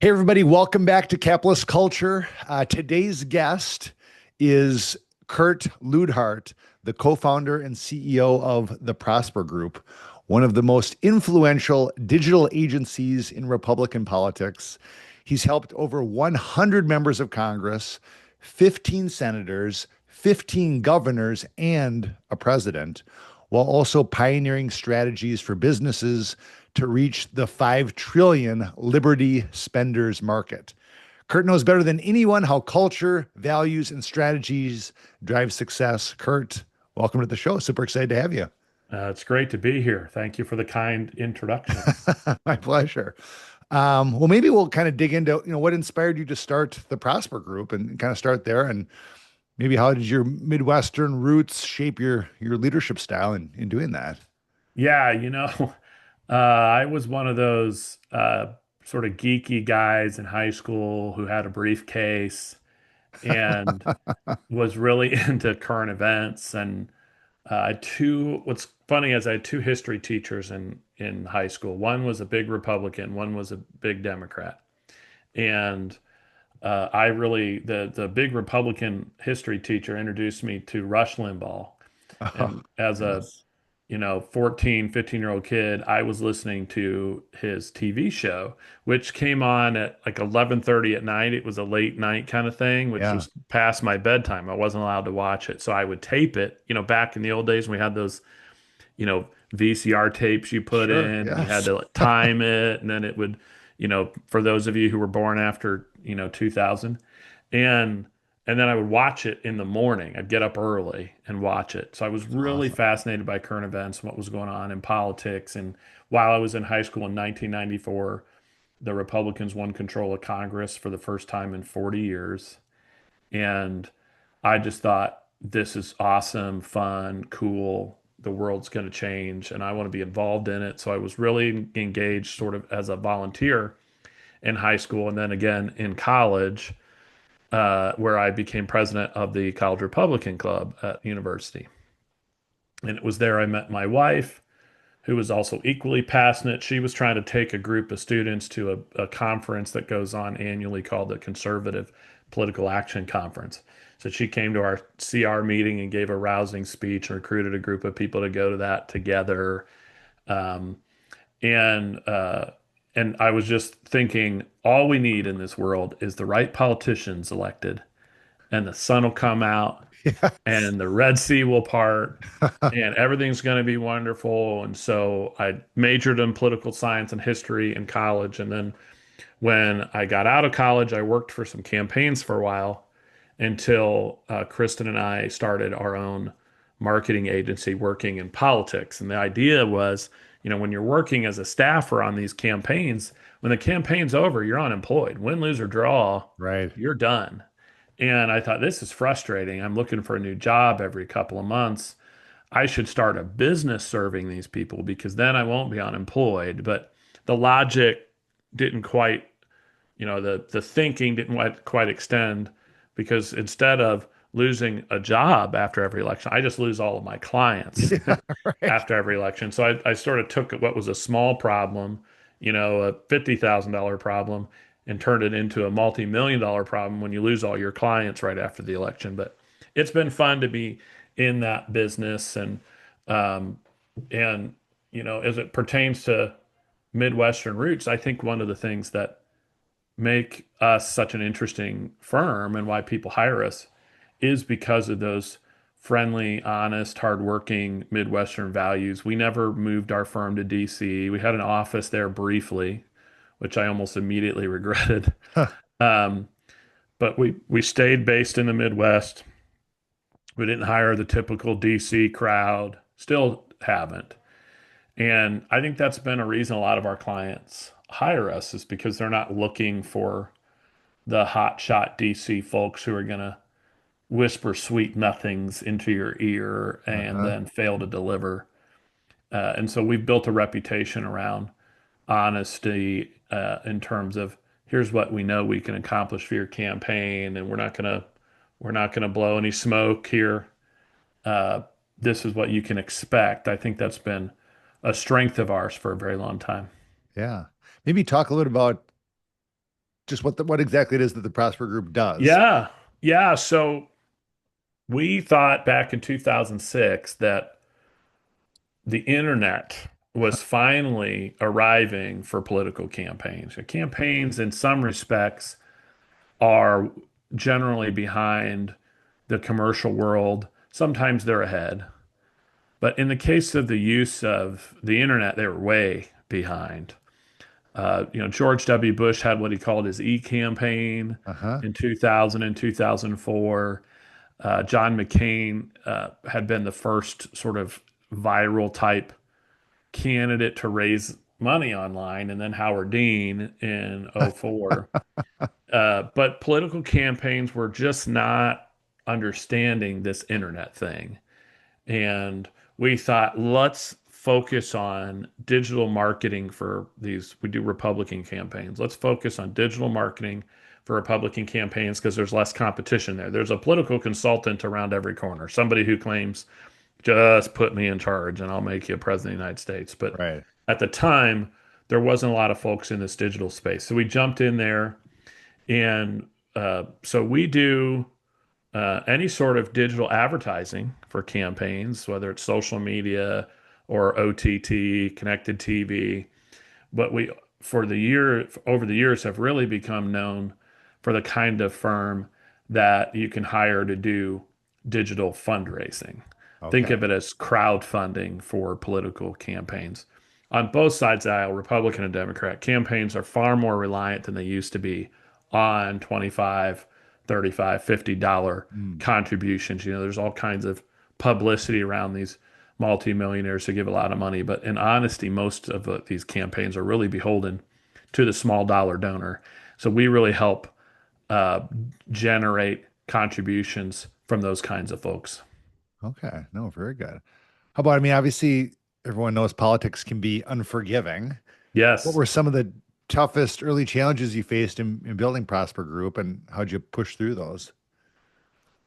Hey, everybody, welcome back to Capitalist Culture. Today's guest is Kurt Luidhardt, the co founder and CEO of the Prosper Group, one of the most influential digital agencies in Republican politics. He's helped over 100 members of Congress, 15 senators, 15 governors, and a president, while also pioneering strategies for businesses to reach the 5 trillion liberty spenders market. Kurt knows better than anyone how culture, values, and strategies drive success. Kurt, welcome to the show. Super excited to have you. It's great to be here. Thank you for the kind introduction. My pleasure. Well, maybe we'll kind of dig into, what inspired you to start the Prosper Group and kind of start there, and maybe how did your Midwestern roots shape your leadership style in doing that? Yeah, I was one of those sort of geeky guys in high school who had a briefcase and was really into current events. And what's funny is I had two history teachers in high school. One was a big Republican, one was a big Democrat. And the big Republican history teacher introduced me to Rush Limbaugh. Oh, And as a yes. 14, 15-year-old kid, I was listening to his TV show, which came on at like 11:30 at night. It was a late night kind of thing, which Yeah. was past my bedtime. I wasn't allowed to watch it. So I would tape it, back in the old days when we had those, VCR tapes you put Sure. in, and you had Yes. to like, time it, and then it would, for those of you who were born after, 2000, and and then I would watch it in the morning. I'd get up early and watch it. So I was really Awesome. fascinated by current events and what was going on in politics. And while I was in high school in 1994, the Republicans won control of Congress for the first time in 40 years. And I just thought, this is awesome, fun, cool. The world's going to change, and I want to be involved in it. So I was really engaged sort of as a volunteer in high school and then again in college, where I became president of the College Republican Club at university. And it was there I met my wife, who was also equally passionate. She was trying to take a group of students to a conference that goes on annually called the Conservative Political Action Conference. So she came to our CR meeting and gave a rousing speech and recruited a group of people to go to that together. Um, and and I was just thinking, all we need in this world is the right politicians elected, and the sun will come out, Yes. and the Red Sea will part, and everything's going to be wonderful. And so I majored in political science and history in college. And then when I got out of college, I worked for some campaigns for a while until Kristen and I started our own marketing agency working in politics. And the idea was, when you're working as a staffer on these campaigns, when the campaign's over, you're unemployed. Win, lose, or draw, Right. you're done. And I thought, this is frustrating. I'm looking for a new job every couple of months. I should start a business serving these people because then I won't be unemployed. But the logic didn't quite, the thinking didn't quite extend, because instead of losing a job after every election, I just lose all of my clients Yeah. Right. after every election. So I sort of took what was a small problem, a $50,000 problem, and turned it into a multi-million-dollar problem when you lose all your clients right after the election. But it's been fun to be in that business. Um, and, as it pertains to Midwestern roots, I think one of the things that make us such an interesting firm and why people hire us is because of those friendly, honest, hardworking Midwestern values. We never moved our firm to DC. We had an office there briefly, which I almost immediately regretted. Um, but we stayed based in the Midwest. We didn't hire the typical DC crowd, still haven't. And I think that's been a reason a lot of our clients hire us, is because they're not looking for the hot shot DC folks who are going to whisper sweet nothings into your ear and Uh-huh. then fail to deliver. And so we've built a reputation around honesty, in terms of, here's what we know we can accomplish for your campaign, and we're not gonna blow any smoke here. Uh, this is what you can expect. I think that's been a strength of ours for a very long time. Yeah. Maybe talk a little about just what exactly it is that the Prosper Group does. Yeah. Yeah. So we thought back in 2006 that the internet was finally arriving for political campaigns. Campaigns, in some respects, are generally behind the commercial world. Sometimes they're ahead. But in the case of the use of the internet, they were way behind. George W. Bush had what he called his e-campaign Uh-huh. in 2000 and 2004. John McCain had been the first sort of viral type candidate to raise money online, and then Howard Dean in '04. But political campaigns were just not understanding this internet thing. And we thought, let's focus on digital marketing for these. We do Republican campaigns. Let's focus on digital marketing for Republican campaigns because there's less competition there. There's a political consultant around every corner, somebody who claims, just put me in charge and I'll make you president of the United States. But Right. at the time, there wasn't a lot of folks in this digital space. So we jumped in there. And so we do any sort of digital advertising for campaigns, whether it's social media or OTT, connected TV. But we, over the years, have really become known for the kind of firm that you can hire to do digital fundraising. Think Okay. of it as crowdfunding for political campaigns. On both sides of the aisle, Republican and Democrat, campaigns are far more reliant than they used to be on 25, 35, $50 Mm. contributions. There's all kinds of publicity around these multimillionaires who give a lot of money. But in honesty, most of these campaigns are really beholden to the small dollar donor. So we really help uh, generate contributions from those kinds of folks. Okay. No, very good. How about, I mean, obviously everyone knows politics can be unforgiving. What Yes. were some of the toughest early challenges you faced in building Prosper Group, and how'd you push through those?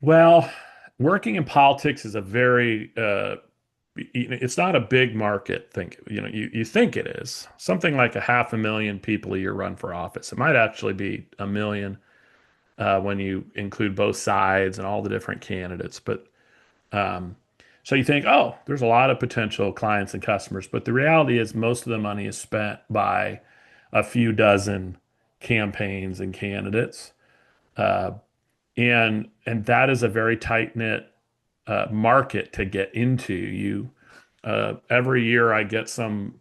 Well, working in politics is a very it's not a big market. You think it is something like a 500,000 people a year run for office. It might actually be a million when you include both sides and all the different candidates. But um, so you think, oh, there's a lot of potential clients and customers, but the reality is most of the money is spent by a few dozen campaigns and candidates. Uh, and that is a very tight knit market to get into. Every year I get some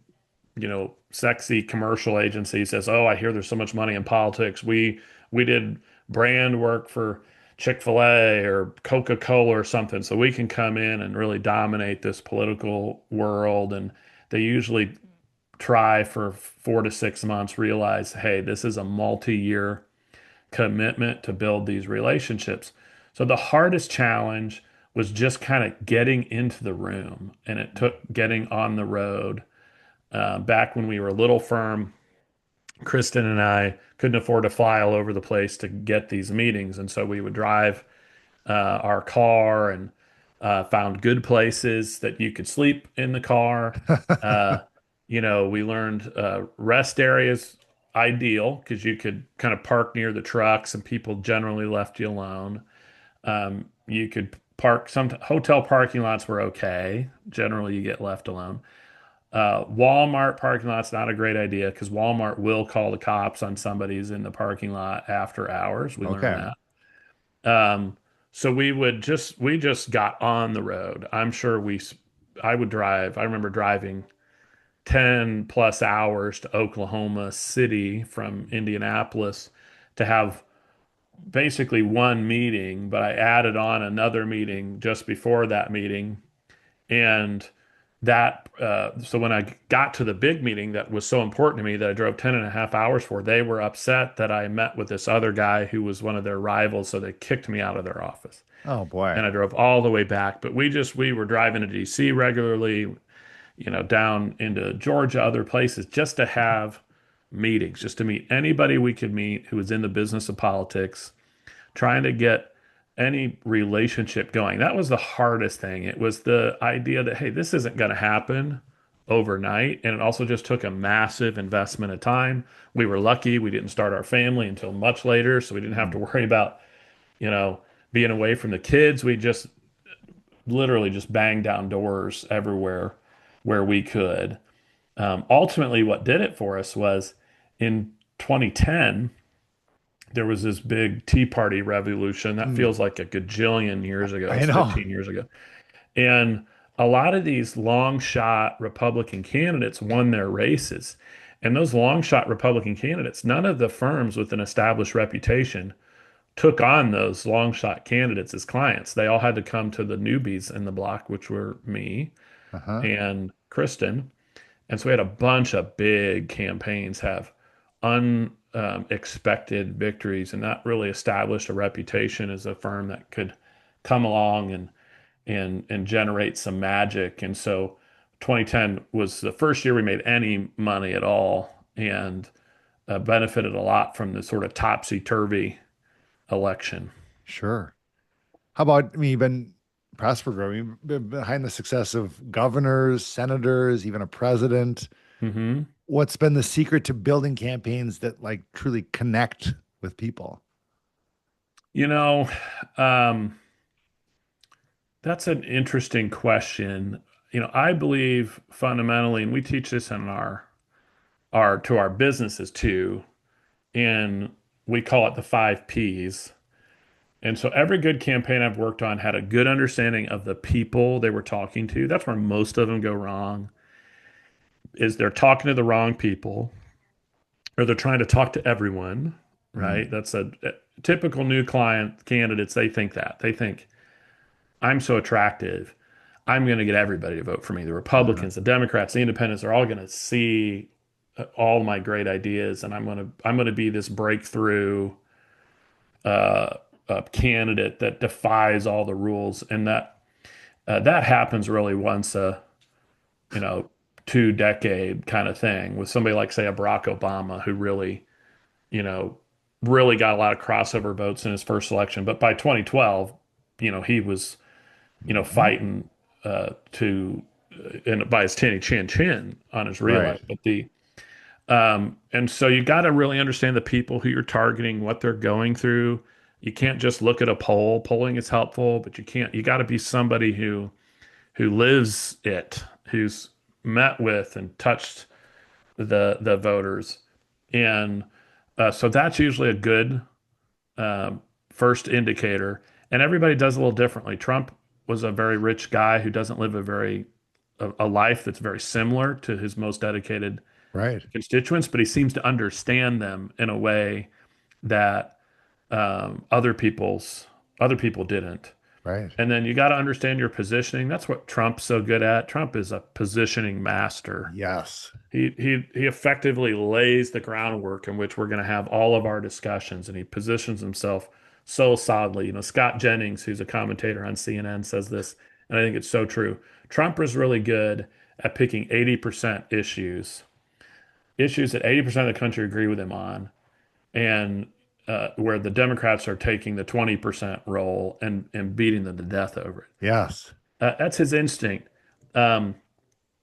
sexy commercial agency says, "Oh, I hear there's so much money in politics. We did brand work for Chick-fil-A or Coca-Cola or something, so we can come in and really dominate this political world." And they usually try for 4 to 6 months, realize, hey, this is a multi-year commitment to build these relationships. So the hardest challenge was just kind of getting into the room, and it took getting on the road. Back when we were a little firm, Kristen and I couldn't afford to fly all over the place to get these meetings, and so we would drive our car and found good places that you could sleep in the car. Uh, we learned rest areas ideal because you could kind of park near the trucks and people generally left you alone. You could park some hotel parking lots were okay. Generally, you get left alone. Walmart parking lot's not a great idea because Walmart will call the cops on somebody who's in the parking lot after hours. We learned Okay. that. So we just got on the road. I would drive. I remember driving 10 plus hours to Oklahoma City from Indianapolis to have basically one meeting, but I added on another meeting just before that meeting. And so when I got to the big meeting that was so important to me that I drove 10 and a half hours for, they were upset that I met with this other guy who was one of their rivals. So they kicked me out of their office Oh boy. and I drove all the way back. But we were driving to DC regularly, down into Georgia, other places, just to have meetings, just to meet anybody we could meet who was in the business of politics, trying to get any relationship going. That was the hardest thing. It was the idea that, hey, this isn't going to happen overnight. And it also just took a massive investment of time. We were lucky we didn't start our family until much later, so we didn't have Mm. to worry about, you know, being away from the kids. We just literally just banged down doors everywhere where we could. Ultimately, what did it for us was in 2010, there was this big Tea Party revolution. That Mm. feels like a gajillion years ago. I It's know. 15 years ago. And a lot of these long shot Republican candidates won their races. And those long shot Republican candidates, none of the firms with an established reputation took on those long shot candidates as clients. They all had to come to the newbies in the block, which were me Uh-huh. and Kristen. And so we had a bunch of big campaigns have unexpected victories, and that really established a reputation as a firm that could come along and generate some magic. And so 2010 was the first year we made any money at all, and benefited a lot from the sort of topsy-turvy election. Sure. How about, I mean, you've been Prosper growing behind the success of governors, senators, even a president. Hmm. What's been the secret to building campaigns that like truly connect with people? You know, um, that's an interesting question. I believe fundamentally, and we teach this in our to our businesses too, and we call it the 5 Ps. And so every good campaign I've worked on had a good understanding of the people they were talking to. That's where most of them go wrong, is they're talking to the wrong people, or they're trying to talk to everyone, Mm. right? That's a typical new client candidates. They think that. They think, I'm so attractive. I'm going to get everybody to vote for me. The Uh-huh. Republicans, the Democrats, the Independents are all going to see all my great ideas, and I'm going to be this breakthrough uh, candidate that defies all the rules, and that happens really once a you know 2 decade kind of thing with somebody like say a Barack Obama who you know really got a lot of crossover votes in his first election, but by 2012, he was Mhm. fighting to and by his tinny chin on his Right. reelect. But the and so you got to really understand the people who you're targeting, what they're going through. You can't just look at a poll. Polling is helpful, but you got to be somebody who lives it, who's met with and touched the voters. And so that's usually a good um, first indicator. And everybody does a little differently. Trump was a very rich guy who doesn't live a life that's very similar to his most dedicated Right. constituents, but he seems to understand them in a way that other people didn't. Right. And then you got to understand your positioning. That's what Trump's so good at. Trump is a positioning master. Yes. He effectively lays the groundwork in which we're going to have all of our discussions, and he positions himself so solidly. Scott Jennings, who's a commentator on CNN, says this, and I think it's so true. Trump is really good at picking 80% issues that 80% of the country agree with him on, and where the Democrats are taking the 20% role and beating them to death over it. Yes. That's his instinct. Um,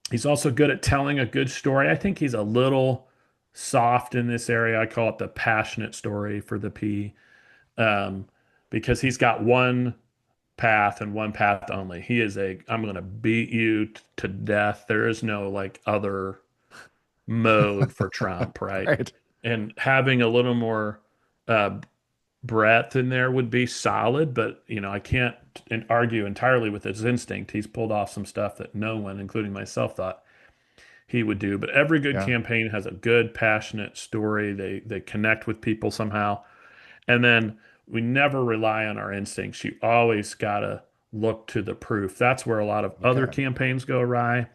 he's also good at telling a good story. I think he's a little soft in this area. I call it the passionate story for the P, um, because he's got one path and one path only. I'm going to beat you to death. There is no like other mode for Trump, right? Right. And having a little more uh, breadth in there would be solid, but I can't argue entirely with his instinct. He's pulled off some stuff that no one, including myself, thought he would do. But every good Yeah. campaign has a good, passionate story. They connect with people somehow, and then we never rely on our instincts. You always gotta look to the proof. That's where a lot of other Okay. campaigns go awry.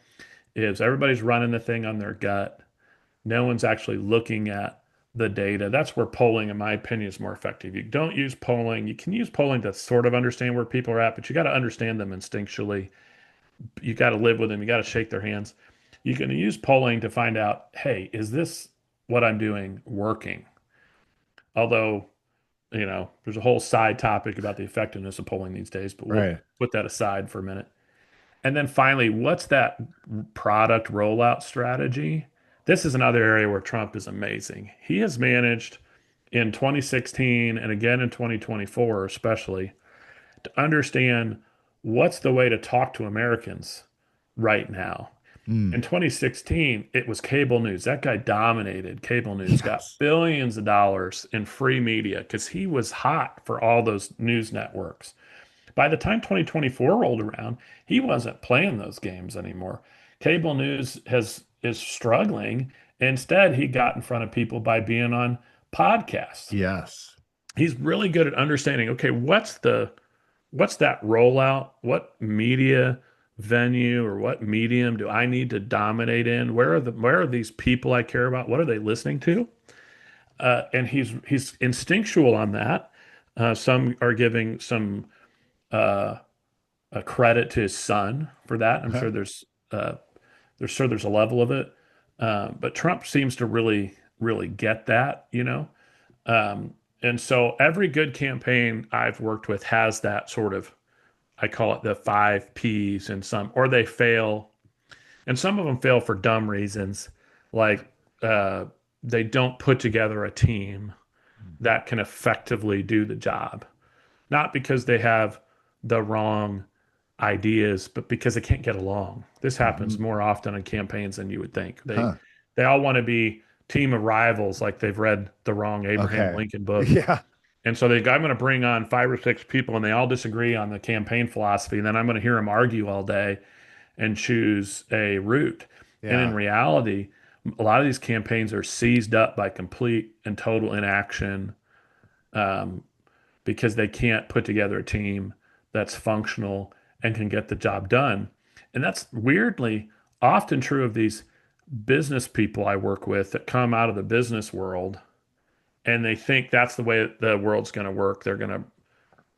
Is everybody's running the thing on their gut. No one's actually looking at the data. That's where polling, in my opinion, is more effective. You don't use polling. You can use polling to sort of understand where people are at, but you got to understand them instinctually. You got to live with them. You got to shake their hands. You can use polling to find out, hey, is this what I'm doing working? Although, there's a whole side topic about the effectiveness of polling these days, but we'll Right. put that aside for a minute. And then finally, what's that product rollout strategy? This is another area where Trump is amazing. He has managed in 2016 and again in 2024, especially, to understand what's the way to talk to Americans right now. In Mm. 2016, it was cable news. That guy dominated cable news, got Yes. billions of dollars in free media because he was hot for all those news networks. By the time 2024 rolled around, he wasn't playing those games anymore. Cable news is struggling. Instead, he got in front of people by being on podcasts. Yes. He's really good at understanding, okay, what's that rollout? What media venue or what medium do I need to dominate in? Where are these people I care about? What are they listening to? And he's instinctual on that. Some are giving some uh, a credit to his son for that. I'm Uh-huh. sure there's a level of it, but Trump seems to really get that, you know. And so every good campaign I've worked with has that sort of, I call it the five P's, and some, or they fail, and some of them fail for dumb reasons, like uh, they don't put together a team that can effectively do the job, not because they have the wrong ideas, but because they can't get along. This happens Mhm. more often in campaigns than you would think. Huh. They all want to be team of rivals, like they've read the wrong Abraham Okay. Lincoln book. Yeah. And so I'm going to bring on five or six people, and they all disagree on the campaign philosophy. And then I'm going to hear them argue all day and choose a route. And in Yeah. reality, a lot of these campaigns are seized up by complete and total inaction, um, because they can't put together a team that's functional and can get the job done. And that's weirdly often true of these business people I work with that come out of the business world, and they think that's the way the world's going to work.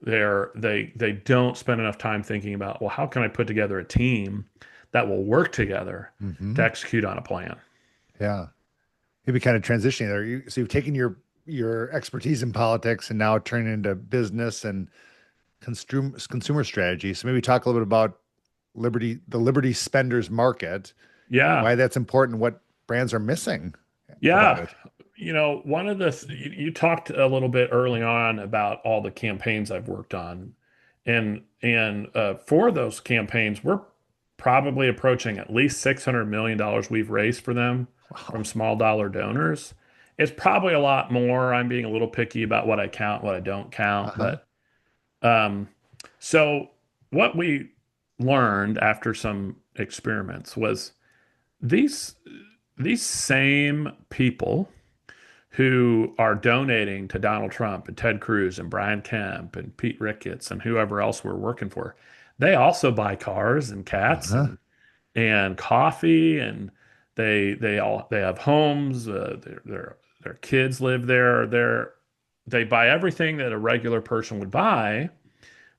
They don't spend enough time thinking about, well, how can I put together a team that will work together to Hmm. execute on a plan? Yeah. Maybe kind of transitioning there. So you've taken your expertise in politics and now turning into business and consumer strategy. So maybe talk a little bit about the Liberty spenders market, Yeah. why that's important, what brands are missing about Yeah. it. One of you talked a little bit early on about all the campaigns I've worked on, and for those campaigns, we're probably approaching at least $600 million we've raised for them from Wow. small dollar donors. It's probably a lot more. I'm being a little picky about what I count, what I don't count, Uh-huh. but um, so what we learned after some experiments was these these same people who are donating to Donald Trump and Ted Cruz and Brian Kemp and Pete Ricketts and whoever else we're working for, they also buy cars and cats Uh-huh. and coffee, and they have homes. Their kids live there. They buy everything that a regular person would buy,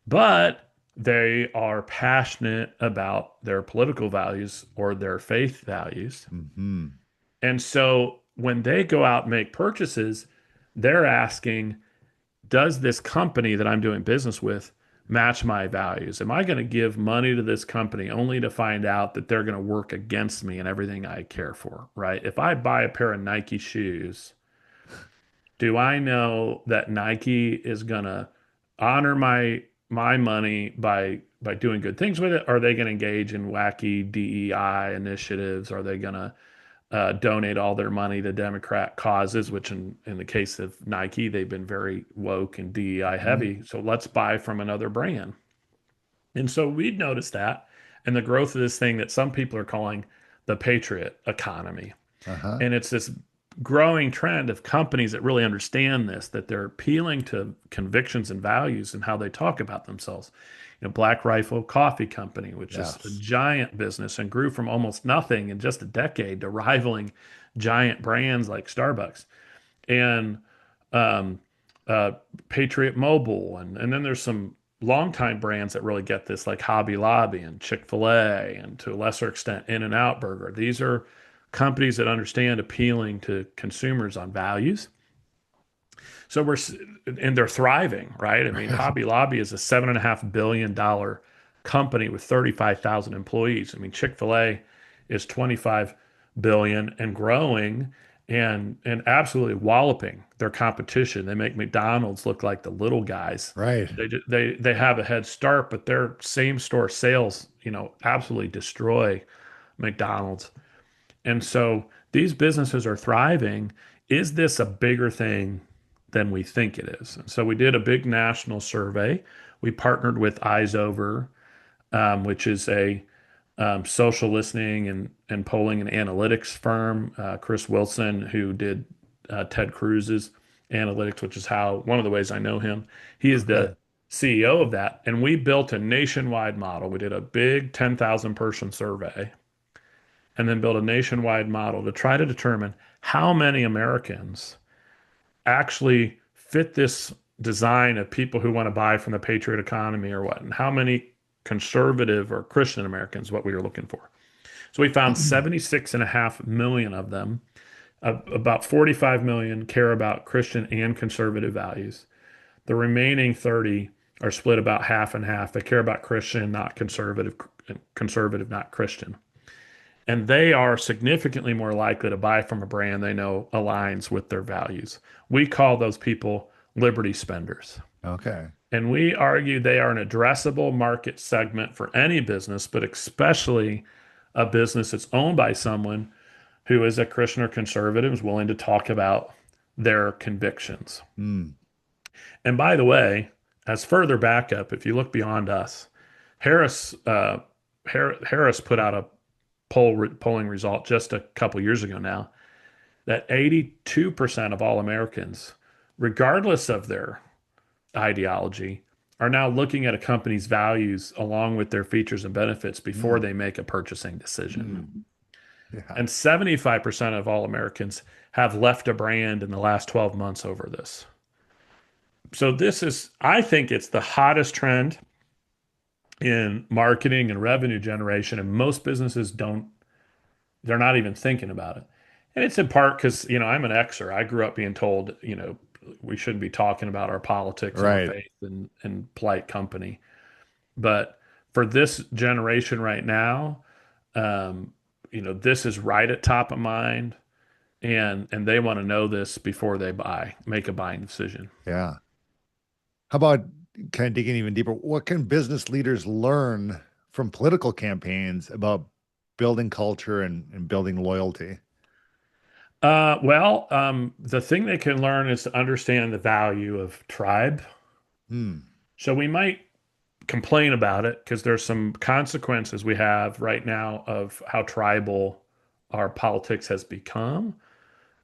but they are passionate about their political values or their faith values. Hmm. And so when they go out and make purchases, they're asking, does this company that I'm doing business with match my values? Am I going to give money to this company only to find out that they're going to work against me and everything I care for, right? If I buy a pair of Nike shoes, do I know that Nike is going to honor my money by doing good things with it? Are they going to engage in wacky DEI initiatives? Are they going to donate all their money to Democrat causes, which in the case of Nike, they've been very woke and DEI Hmm. heavy. So let's buy from another brand. And so we'd noticed that and the growth of this thing that some people are calling the Patriot economy. Uh-huh. And it's this growing trend of companies that really understand this, that they're appealing to convictions and values and how they talk about themselves. Black Rifle Coffee Company, which is a Yes. giant business and grew from almost nothing in just a decade to rivaling giant brands like Starbucks and um, uh, Patriot Mobile. And then there's some longtime brands that really get this, like Hobby Lobby and Chick-fil-A, and to a lesser extent, In-N-Out Burger. These are companies that understand appealing to consumers on values. And they're thriving, right? I mean, Hobby Lobby is a $7.5 billion company with 35,000 employees. I mean, Chick-fil-A is 25 billion and growing and absolutely walloping their competition. They make McDonald's look like the little guys. Right. They have a head start, but their same store sales, absolutely destroy McDonald's. And so these businesses are thriving. Is this a bigger thing than we think it is? And so we did a big national survey. We partnered with Eyes Over, which is a social listening and polling and analytics firm. Chris Wilson, who did Ted Cruz's analytics, which is how one of the ways I know him. He is Right. the CEO of that. And we built a nationwide model. We did a big 10,000 person survey and then built a nationwide model to try to determine how many Americans actually fit this design of people who want to buy from the Patriot economy or what, and how many conservative or Christian Americans, what we were looking for. So we found 76.5 million of them. About 45 million care about Christian and conservative values. The remaining 30 are split about half and half. They care about Christian, not conservative, conservative, not Christian. And they are significantly more likely to buy from a brand they know aligns with their values. We call those people liberty spenders. Okay. And we argue they are an addressable market segment for any business, but especially a business that's owned by someone who is a Christian or conservative, is willing to talk about their convictions. Mm. And by the way, as further backup, if you look beyond us, Harris Harris put out a polling result just a couple years ago now that 82% of all Americans, regardless of their ideology, are now looking at a company's values along with their features and benefits before Mm. they make a purchasing decision. Mm. Yeah. And 75% of all Americans have left a brand in the last 12 months over this. So this is, I think it's the hottest trend in marketing and revenue generation, and most businesses don't, they're not even thinking about it. And it's in part because, I'm an Xer. I grew up being told, we shouldn't be talking about our politics and our Right. faith and polite company. But for this generation right now, this is right at top of mind, and they want to know this before they make a buying decision. Yeah. How about kind of digging even deeper? What can business leaders learn from political campaigns about building culture and building loyalty? The thing they can learn is to understand the value of tribe. Hmm. So we might complain about it because there's some consequences we have right now of how tribal our politics has become.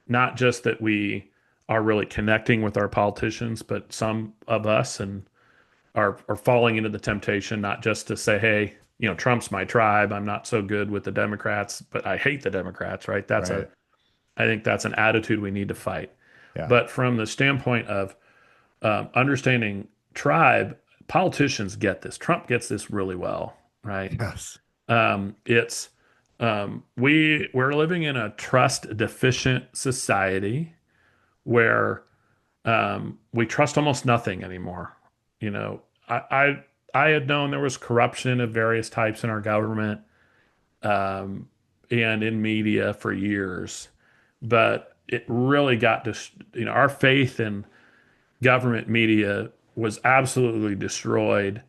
Not just that we are really connecting with our politicians, but some of us and are falling into the temptation not just to say, hey, Trump's my tribe. I'm not so good with the Democrats, but I hate the Democrats, right? Right. I think that's an attitude we need to fight. Yeah. But from the standpoint of understanding tribe, politicians get this. Trump gets this really well, right? Yes. It's we're living in a trust deficient society where we trust almost nothing anymore. You know, I had known there was corruption of various types in our government and in media for years, but it really got our faith in government media was absolutely destroyed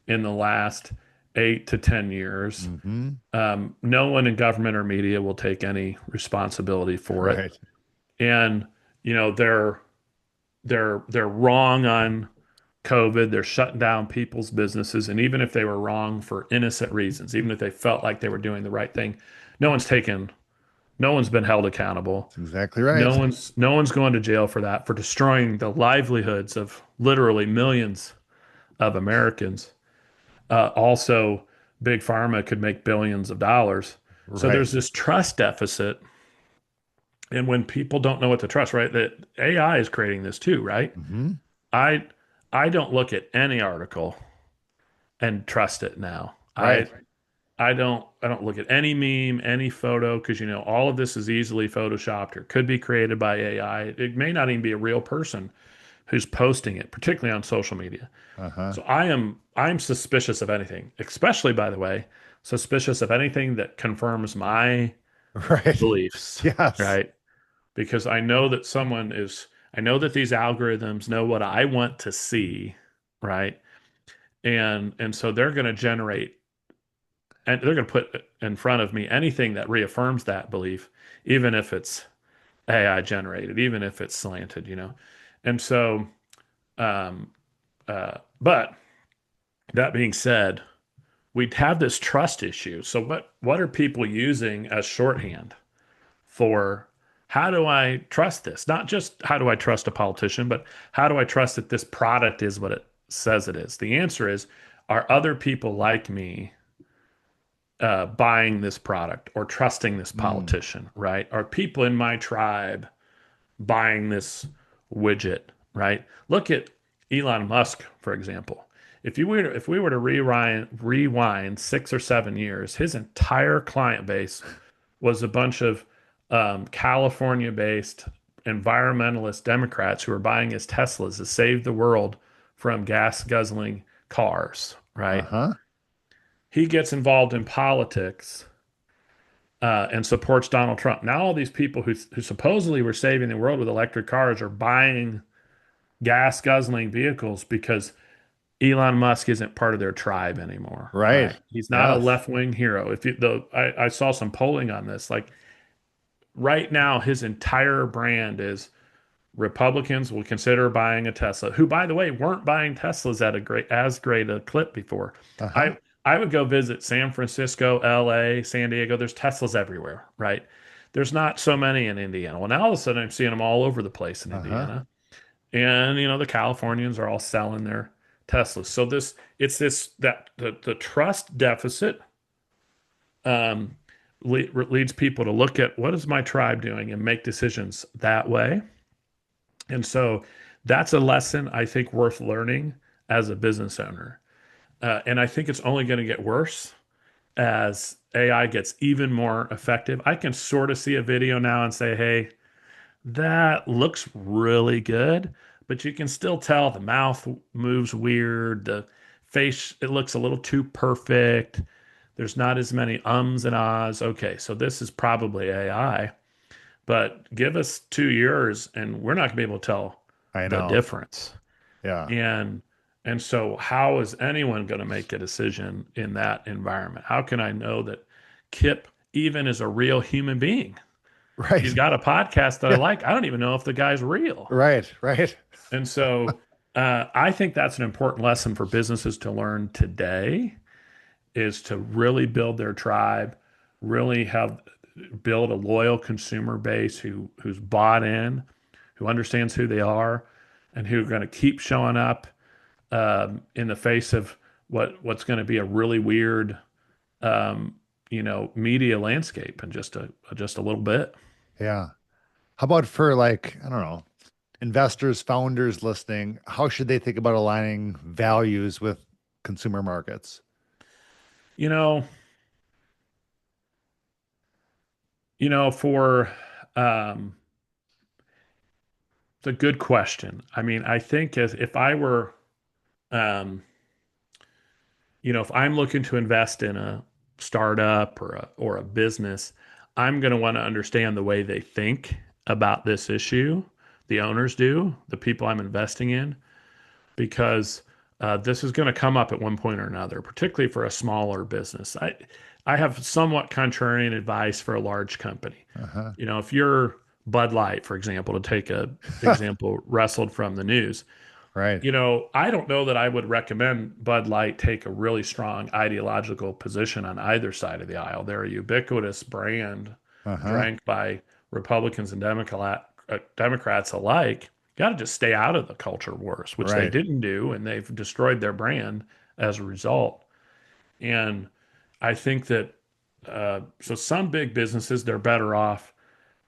in the last 8 to 10 years. Hmm. No one in government or media will take any responsibility for it, Right. and they're wrong on COVID. They're shutting down people's businesses, and even if they were wrong for innocent reasons, even if they felt like they were doing the right thing, no one's taken, no one's been held accountable. That's exactly right. No one's going to jail for that, for destroying the livelihoods of literally millions of Americans. Also, big pharma could make billions of dollars. So Right. there's this trust deficit. And when people don't know what to trust, right? That AI is creating this too, right? Hmm. I I don't look at any article and trust it now. Right. I don't look at any meme, any photo, because all of this is easily photoshopped or could be created by AI. It may not even be a real person, who's posting it, particularly on social media. Uh-huh. So I'm suspicious of anything, especially by the way, suspicious of anything that confirms my Right. beliefs, Yes. right? Because I know that these algorithms know what I want to see, right? And so they're going to generate and they're going to put in front of me anything that reaffirms that belief, even if it's AI generated, even if it's slanted, you know. And so, um, but that being said, we have this trust issue. So what are people using as shorthand for how do I trust this? Not just how do I trust a politician, but how do I trust that this product is what it says it is? The answer is, are other people like me buying this product or trusting this Mm. politician, right? Are people in my tribe buying this widget, right? Look at Elon Musk, for example. If we were to rewind 6 or 7 years, his entire client base was a bunch of California-based environmentalist Democrats who were buying his Teslas to save the world from gas guzzling cars, right? Uh-huh. He gets involved in politics and supports Donald Trump. Now, all these people who supposedly were saving the world with electric cars are buying gas guzzling vehicles because Elon Musk isn't part of their tribe anymore, Right. right? He's not a Yes. left wing hero. If you, though, I saw some polling on this. Like right now, his entire brand is Republicans will consider buying a Tesla, who, by the way, weren't buying Teslas at as great a clip before. Uh-huh. I would go visit San Francisco, LA, San Diego. There's Teslas everywhere, right? There's not so many in Indiana. Well, now all of a sudden I'm seeing them all over the place in Uh-huh. Indiana. And you know, the Californians are all selling their Teslas. So it's this that the trust deficit um, leads people to look at what is my tribe doing and make decisions that way. And so that's a lesson I think worth learning as a business owner. And I think it's only going to get worse as AI gets even more effective. I can sort of see a video now and say, hey, that looks really good, but you can still tell the mouth moves weird. The face, it looks a little too perfect. There's not as many ums and ahs. Okay, so this is probably AI, but give us 2 years and we're not going to be able to tell I the know. difference. Yeah. And and so how is anyone going to make a decision in that environment? How can I know that Kip even is a real human being? He's Right. got a podcast that I Yeah. like. I don't even know if the guy's real. Right. Right. And so I think that's an important lesson for businesses to learn today is to really build their tribe, really have build a loyal consumer base who's bought in, who understands who they are, and who are going to keep showing up in the face of what's going to be a really weird, um, media landscape in just a little bit. Yeah. How about for like, I don't know, investors, founders listening, how should they think about aligning values with consumer markets? You know, for um, it's a good question. I mean, I think if I were, um, if I'm looking to invest in a startup or a business, I'm going to want to understand the way they think about this issue. The owners do, the people I'm investing in, because this is going to come up at one point or another, particularly for a smaller business. I have somewhat contrarian advice for a large company. Uh-huh. If you're Bud Light, for example, to take a example wrestled from the news, Right. I don't know that I would recommend Bud Light take a really strong ideological position on either side of the aisle. They're a ubiquitous brand Uh-huh. drank by Republicans and Democrats alike. Got to just stay out of the culture wars, which they Right. didn't do, and they've destroyed their brand as a result. And I think that so some big businesses they're better off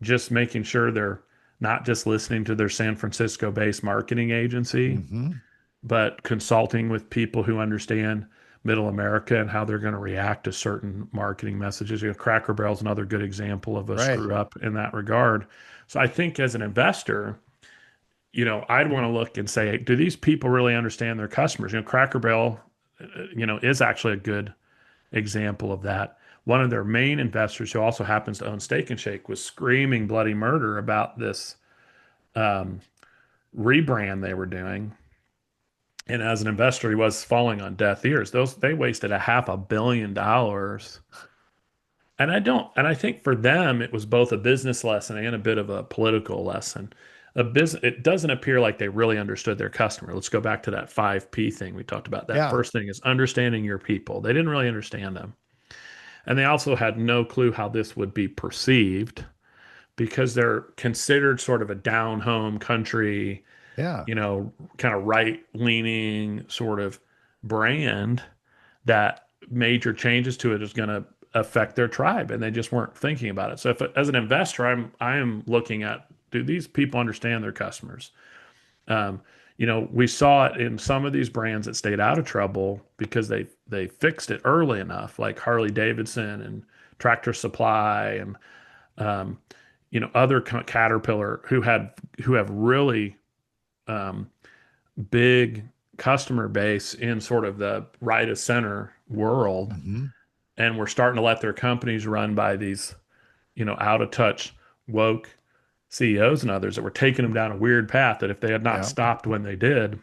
just making sure they're not just listening to their San Francisco-based marketing agency, Mm-hmm. but consulting with people who understand middle America and how they're going to react to certain marketing messages. Cracker Barrel's another good example of a Right. screw up in that regard. So I think as an investor, I'd want to look and say, do these people really understand their customers? Cracker Barrel, is actually a good example of that. One of their main investors, who also happens to own Steak and Shake, was screaming bloody murder about this um, rebrand they were doing. And as an investor, he was falling on deaf ears. They wasted a $500 million. And I think for them it was both a business lesson and a bit of a political lesson. It doesn't appear like they really understood their customer. Let's go back to that 5P thing we talked about. That Yeah. first thing is understanding your people. They didn't really understand them. And they also had no clue how this would be perceived because they're considered sort of a down home country, Yeah. kind of right leaning sort of brand that major changes to it is going to affect their tribe, and they just weren't thinking about it. So, if as an investor, I am looking at, do these people understand their customers? Um, we saw it in some of these brands that stayed out of trouble because they fixed it early enough, like Harley Davidson and Tractor Supply and um, other Caterpillar who have really um, big customer base in sort of the right of center world, Hmm. and we're starting to let their companies run by these, out of touch woke CEOs and others that were taking them down a weird path that if they had not Yeah. stopped when they did,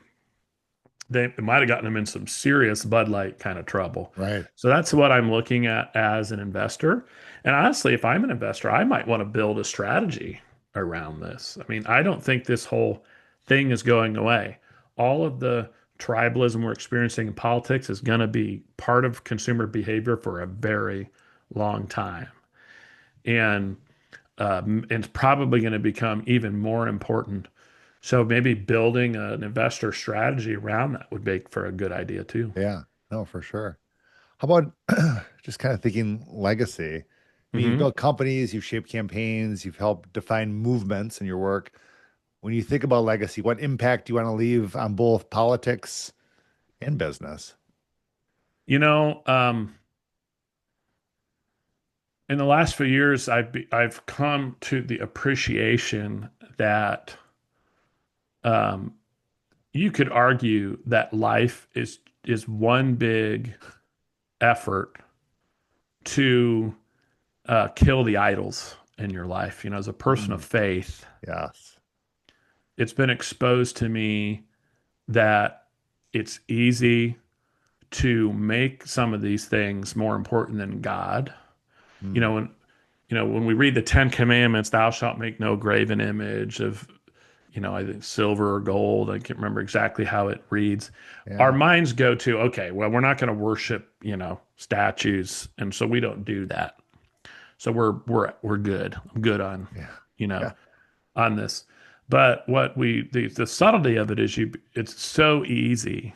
they it might have gotten them in some serious Bud Light kind of trouble. Right. So that's what I'm looking at as an investor. And honestly, if I'm an investor, I might want to build a strategy around this. I mean, I don't think this whole thing is going away. All of the tribalism we're experiencing in politics is going to be part of consumer behavior for a very long time. And it's probably going to become even more important. So maybe building an investor strategy around that would make for a good idea too. Yeah. No, for sure. How about just kind of thinking legacy? I mean, you've Hmm. built companies, you've shaped campaigns, you've helped define movements in your work. When you think about legacy, what impact do you want to leave on both politics and business? You know, in the last few years, I've come to the appreciation that um, you could argue that life is one big effort to kill the idols in your life. As a person of Mm, faith, yes. it's been exposed to me that it's easy to make some of these things more important than God. You Mm, know, when when we read the Ten Commandments, thou shalt make no graven image of, I think silver or gold. I can't remember exactly how it reads. Our yeah. minds go to, okay, well, we're not going to worship, statues, and so we don't do that. So we're good. I'm good on, Yeah. you know, Yeah. on this. But the subtlety of it is it's so easy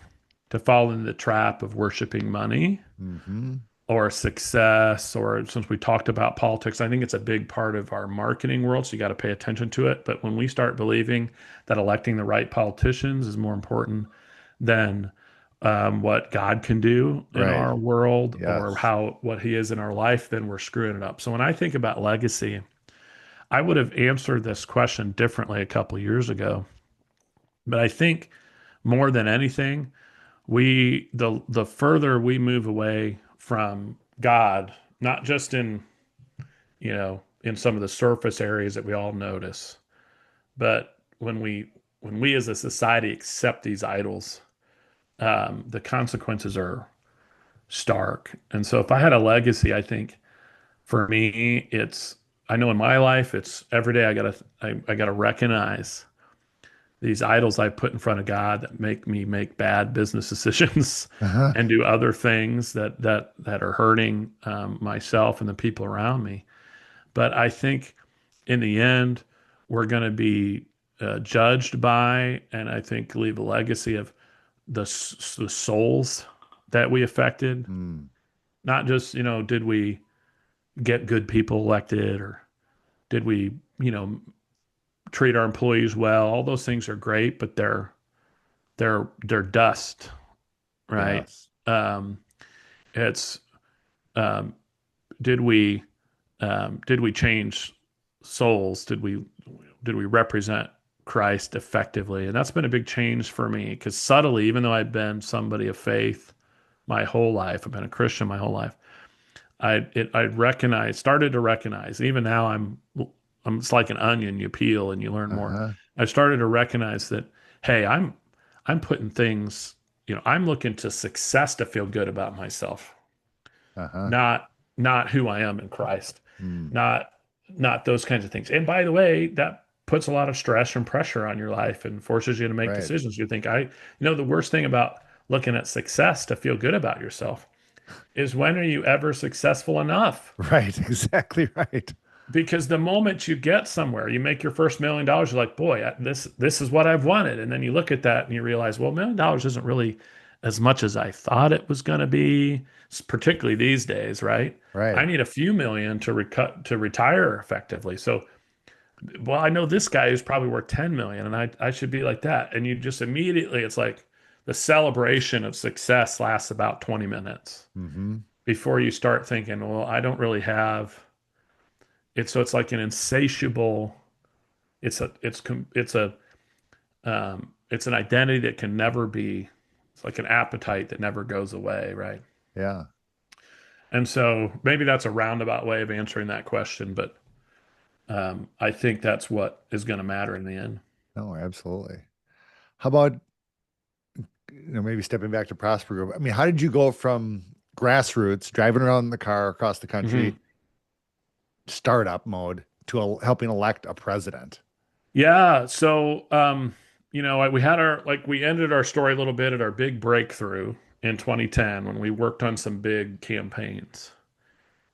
to fall into the trap of worshiping money Hmm. or success, or since we talked about politics, I think it's a big part of our marketing world. So you got to pay attention to it. But when we start believing that electing the right politicians is more important than what God can do in Right. our world or Yes. what He is in our life, then we're screwing it up. So when I think about legacy, I would have answered this question differently a couple of years ago. But I think more than anything, the further we move away from God, not just in some of the surface areas that we all notice, but when we as a society accept these idols, the consequences are stark. And so if I had a legacy, I think for me, I know in my life, it's every day I gotta recognize these idols I put in front of God that make me make bad business decisions Uh-huh. and do other things that are hurting myself and the people around me. But I think in the end, we're going to be judged by, and I think leave a legacy of the souls that we affected. Mm, Not just, did we get good people elected, or did we, treat our employees well? All those things are great, but they're dust, right? yes. Um, it's um, did we did we change souls? Did we represent Christ effectively. And that's been a big change for me because subtly, even though I've been somebody of faith my whole life, I've been a Christian my whole life. I started to recognize, even now it's like an onion, you peel and you learn more. Uh-huh. I started to recognize that, hey, I'm putting things, I'm looking to success to feel good about myself, Uh-huh. not who I am in Christ, Mm. not not those kinds of things. And by the way, that puts a lot of stress and pressure on your life and forces you to make Right. decisions. You think the worst thing about looking at success to feel good about yourself is when are you ever successful enough? Right. Exactly right. Because the moment you get somewhere, you make your first $1 million, you're like, boy, this is what I've wanted. And then you look at that and you realize, well, $1 million isn't really as much as I thought it was going to be, particularly these days, right? I Right. need a few million to retire effectively. So, well, I know this guy who's probably worth 10 million and I should be like that. And you just immediately, it's like the celebration of success lasts about 20 minutes Mm-hmm. before you start thinking, well, I don't really have it's like an insatiable it's an identity that can never be it's like an appetite that never goes away, right? Yeah. And so maybe that's a roundabout way of answering that question, but I think that's what is going to matter in the end. No, absolutely. How about, maybe stepping back to Prosper Group? I mean, how did you go from grassroots, driving around in the car across the country, Mhm. startup mode, to helping elect a president? Yeah. So, we had we ended our story a little bit at our big breakthrough in 2010 when we worked on some big campaigns.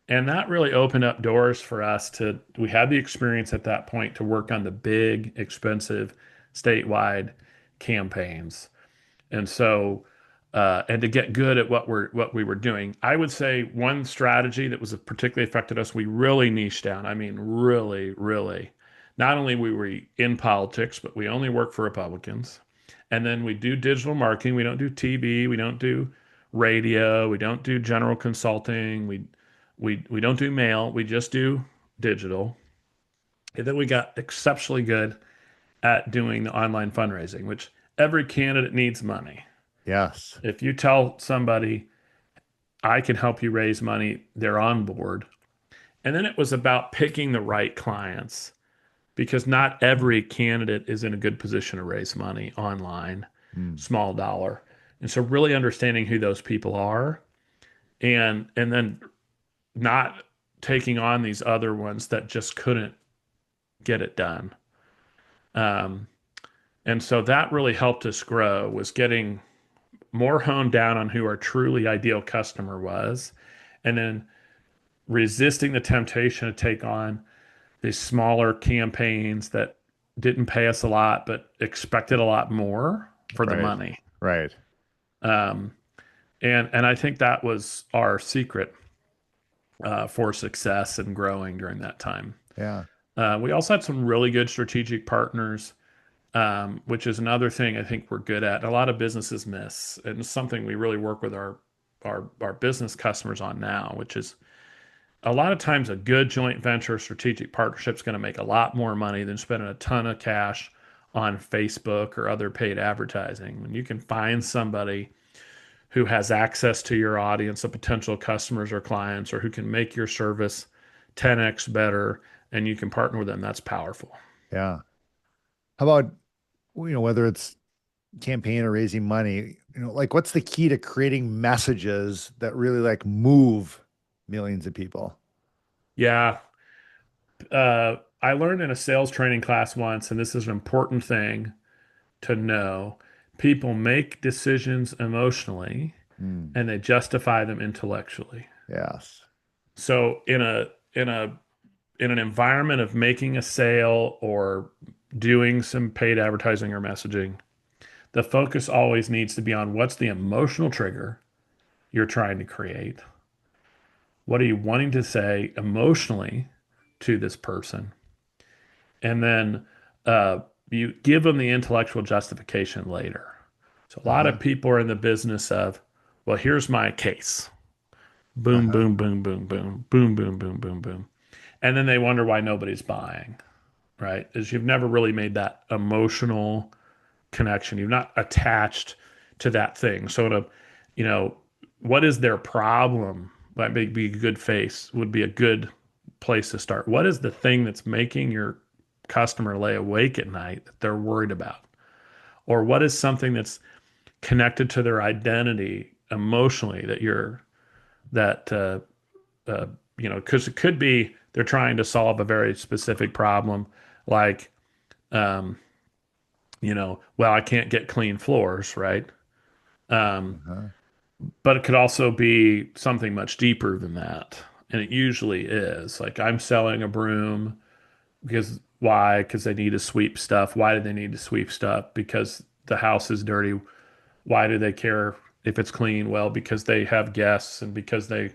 And that really opened up doors for us we had the experience at that point to work on the big, expensive, statewide campaigns. And so, and to get good at what we were doing. I would say one strategy that was particularly affected us, we really niched down. I mean, really, really. Not only were we in politics, but we only work for Republicans. And then we do digital marketing. We don't do TV. We don't do radio. We don't do general consulting. We don't do mail. We just do digital. And then we got exceptionally good at doing the online fundraising, which every candidate needs money. Yes. If you tell somebody, I can help you raise money, they're on board. And then it was about picking the right clients because not every candidate is in a good position to raise money online, Mm. small dollar. And so really understanding who those people are and then not taking on these other ones that just couldn't get it done. Um, and so that really helped us grow was getting more honed down on who our truly ideal customer was, and then resisting the temptation to take on these smaller campaigns that didn't pay us a lot but expected a lot more for the Right. money. Right. Um, and I think that was our secret for success and growing during that time. Yeah. We also had some really good strategic partners, which is another thing I think we're good at. A lot of businesses miss, and it's something we really work with our business customers on now, which is a lot of times a good joint venture strategic partnership is going to make a lot more money than spending a ton of cash on Facebook or other paid advertising. When you can find somebody who has access to your audience of potential customers or clients, or who can make your service 10x better, and you can partner with them, that's powerful. Yeah. How about, whether it's campaign or raising money, like what's the key to creating messages that really like move millions of people? Yeah. I learned in a sales training class once, and this is an important thing to know. People make decisions emotionally Mm. and they justify them intellectually. Yes. So in an environment of making a sale or doing some paid advertising or messaging, the focus always needs to be on what's the emotional trigger you're trying to create. What are you wanting to say emotionally to this person? And then you give them the intellectual justification later. So a lot Uh-huh. of people are in the business of, well, here's my case. Boom, Uh-huh. boom, boom, boom, boom, boom, boom, boom, boom, boom. And then they wonder why nobody's buying. right? Is you've never really made that emotional connection. You've not attached to that thing. So, you know, what is their problem? That may be a good face, would be a good place to start. What is the thing that's making your customer lay awake at night that they're worried about? Or what is something that's connected to their identity emotionally that that, uh, because it could be they're trying to solve a very specific problem, like, um, well, I can't get clean floors, right? Um, Uh-huh. but it could also be something much deeper than that. And it usually is. Like, I'm selling a broom because why? Because they need to sweep stuff. Why do they need to sweep stuff? Because the house is dirty. Why do they care if it's clean? Well, because they have guests and because they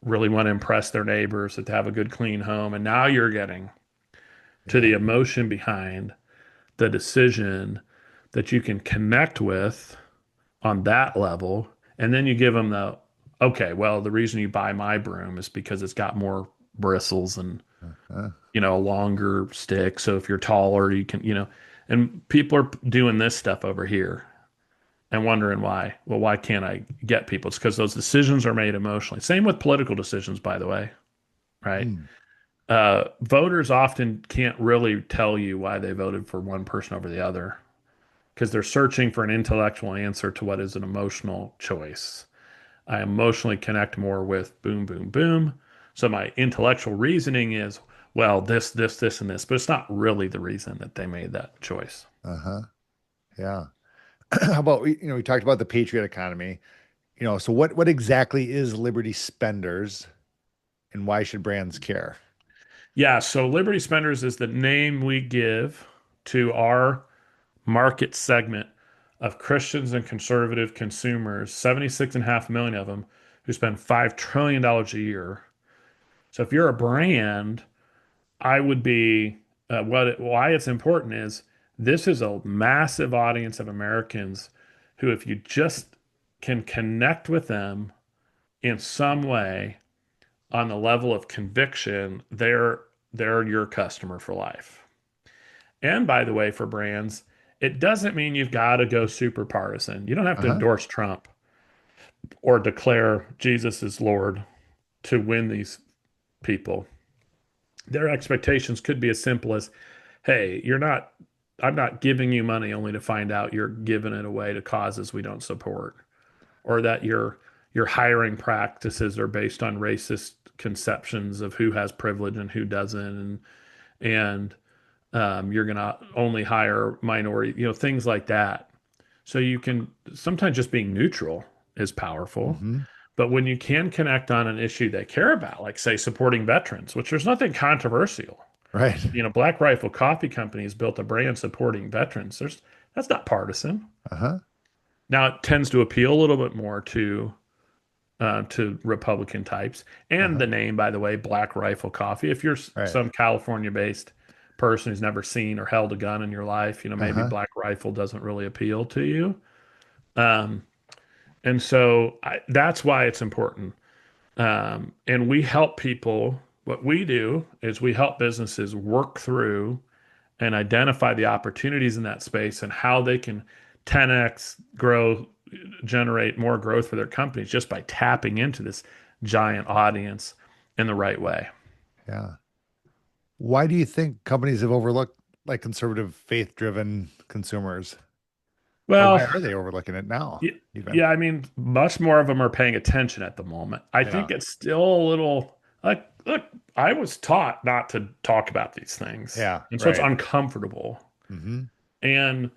really want to impress their neighbors that they have a good, clean home. And now you're getting to Yeah. the emotion behind the decision that you can connect with on that level. And then you give them okay, well, the reason you buy my broom is because it's got more bristles and, Uh-huh. a longer stick. So if you're taller, you can, and people are doing this stuff over here and wondering why. Well, why can't I get people? It's because those decisions are made emotionally. Same with political decisions, by the way, right? Mm. Voters often can't really tell you why they voted for one person over the other because they're searching for an intellectual answer to what is an emotional choice. I emotionally connect more with boom, boom, boom. So my intellectual reasoning is, well, this, and this, but it's not really the reason that they made that choice. Uh-huh. Yeah. How about we talked about the Patriot economy. So what exactly is Liberty Spenders and why should brands care? Yeah, so Liberty Spenders is the name we give to our market segment of Christians and conservative consumers, 76.5 million of them who spend $5 trillion a year. So if you're a brand, I would be why it's important is this is a massive audience of Americans who, if you just can connect with them in some way on the level of conviction, they're your customer for life. And by the way, for brands, it doesn't mean you've got to go super partisan. You don't have to Uh-huh. endorse Trump or declare Jesus is Lord to win these people. Their expectations could be as simple as, hey, I'm not giving you money only to find out you're giving it away to causes we don't support, or that your hiring practices are based on racist conceptions of who has privilege and who doesn't, and you're going to only hire minority, things like that. So you can sometimes just being neutral is powerful. Hmm. But when you can connect on an issue they care about, like say supporting veterans, which there's nothing controversial. Right. Black Rifle Coffee Company has built a brand supporting veterans. That's not partisan. Uh-huh. Now it tends to appeal a little bit more to Republican types. And Uh-huh. the name, by the way, Black Rifle Coffee. If you're Right. some California-based person who's never seen or held a gun in your life, maybe Uh-huh. Black Rifle doesn't really appeal to you. Um, and so that's why it's important. And we help people. What we do is we help businesses work through and identify the opportunities in that space and how they can 10x grow, generate more growth for their companies just by tapping into this giant audience in the right way. Yeah. Why do you think companies have overlooked like conservative, faith-driven consumers? Or why Well, are they overlooking it now, even? yeah, I mean, much more of them are paying attention at the moment. I Yeah. think it's still a little like, look, I was taught not to talk about these things. Yeah. And so it's Right. uncomfortable. Hmm. And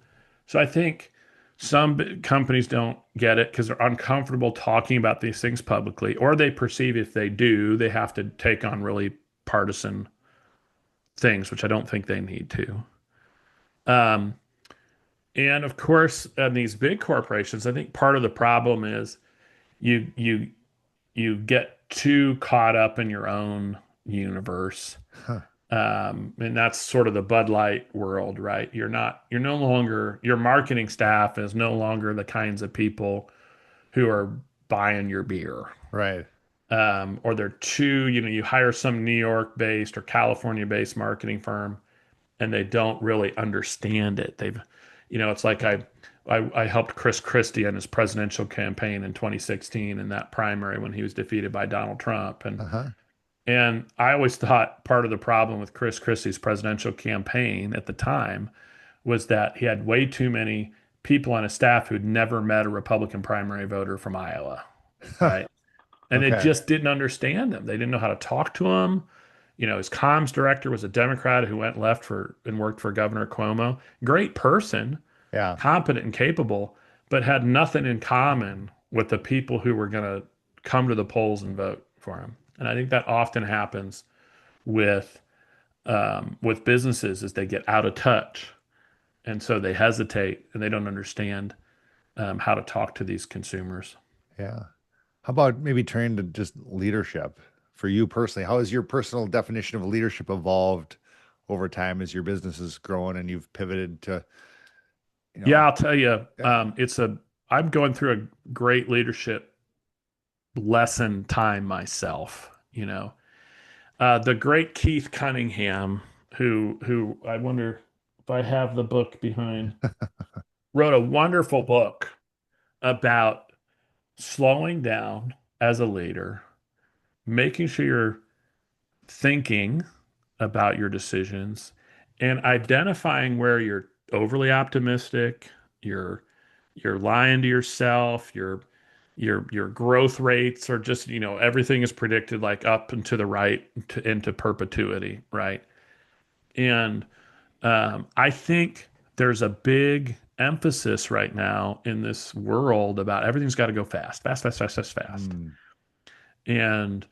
so I think some companies don't get it because they're uncomfortable talking about these things publicly, or they perceive if they do, they have to take on really partisan things, which I don't think they need to. Um, and of course, these big corporations, I think part of the problem is you you you get too caught up in your own universe. Huh. And that's sort of the Bud Light world, right? You're no longer, your marketing staff is no longer the kinds of people who are buying your beer. Right. Or they're too, you hire some New York based or California based marketing firm and they don't really understand it. It's like I helped Chris Christie on his presidential campaign in 2016 in that primary when he was defeated by Donald Trump. Uh-huh. And I always thought part of the problem with Chris Christie's presidential campaign at the time was that he had way too many people on his staff who'd never met a Republican primary voter from Iowa, right? And they Okay. just didn't understand him. They didn't know how to talk to him. His comms director was a Democrat who went left for and worked for Governor Cuomo. Great person, Yeah. competent and capable, but had nothing in common with the people who were going to come to the polls and vote for him. And I think that often happens with with businesses as they get out of touch, and so they hesitate and they don't understand how to talk to these consumers. Yeah. How about maybe turning to just leadership for you personally? How has your personal definition of leadership evolved over time as your business has grown and you've pivoted to, you Yeah, know, I'll tell you, yeah. I'm going through a great leadership lesson time myself. The great Keith Cunningham, who I wonder if I have the book behind, wrote a wonderful book about slowing down as a leader, making sure you're thinking about your decisions, and identifying where you're overly optimistic, you're you're lying to yourself, your growth rates are just, everything is predicted like up and to the right into perpetuity, right? And I think there's a big emphasis right now in this world about everything's got to go fast, fast, fast, fast, fast, fast. Mm, And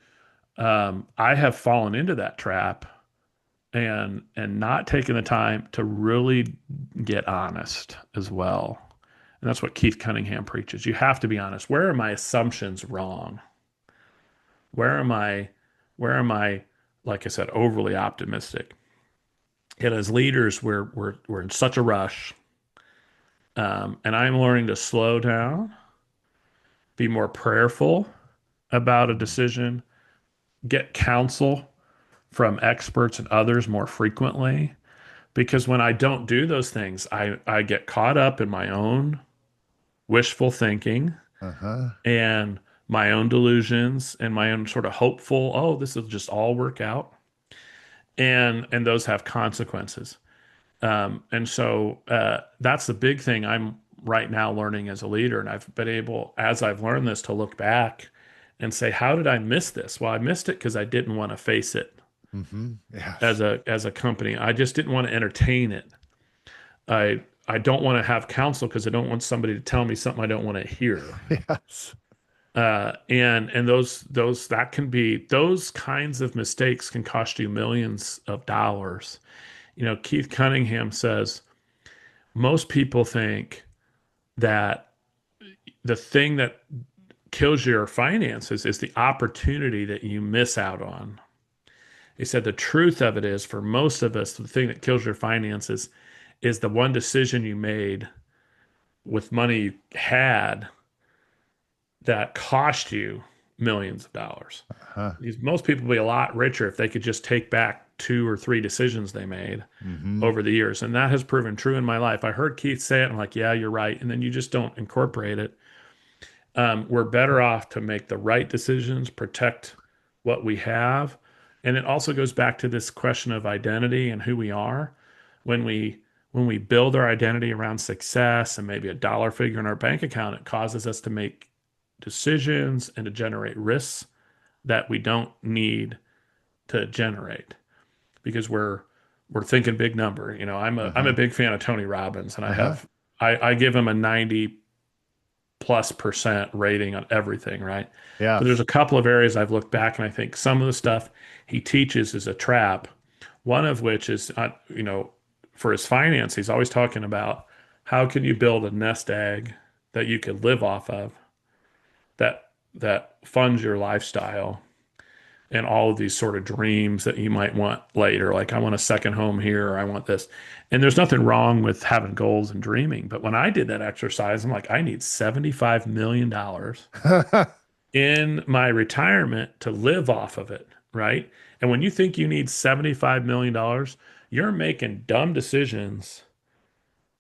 I have fallen into that trap and not taking the time to really get honest as well. And that's what Keith Cunningham preaches. You have to be honest. Where are my assumptions wrong? Where am I, where am I, like I said, overly optimistic? And as leaders, we're in such a rush. And I'm learning to slow down, be more prayerful about a mm, decision, get counsel from experts and others more frequently. Because when I don't do those things, I get caught up in my own wishful thinking uh-huh. and my own delusions and my own sort of hopeful, oh, this will just all work out. And those have consequences. And so that's the big thing I'm right now learning as a leader. And I've been able, as I've learned this, to look back and say, how did I miss this? Well, I missed it because I didn't want to face it Mm-hmm. Yes. as a company. I just didn't want to entertain it. I don't want to have counsel because I don't want somebody to tell me something I don't want to hear. Yes. And those that can be those kinds of mistakes can cost you millions of dollars. Keith Cunningham says most people think that the thing that kills your finances is the opportunity that you miss out on. He said the truth of it is, for most of us, the thing that kills your finances is the one decision you made with money you had that cost you millions of dollars. Uh-huh. Because most people would be a lot richer if they could just take back two or three decisions they made Mm-hmm. over the years. And that has proven true in my life. I heard Keith say it, and I'm like, yeah, you're right. And then you just don't incorporate it. We're better off to make the right decisions, protect what we have. And it also goes back to this question of identity and who we are. When we build our identity around success and maybe a dollar figure in our bank account, it causes us to make decisions and to generate risks that we don't need to generate because we're thinking big number. I'm a Uh-huh. big fan of Tony Robbins, and Uh-huh. I give him a 90+% rating on everything, right? But there's Yes. a couple of areas I've looked back and I think some of the stuff he teaches is a trap. One of which is, for his finance, he's always talking about how can you build a nest egg that you could live off of that funds your lifestyle and all of these sort of dreams that you might want later. Like, I want a second home here, or I want this. And there's nothing wrong with having goals and dreaming. But when I did that exercise, I'm like, I need $75 million in my retirement to live off of it. Right. And when you think you need $75 million, you're making dumb decisions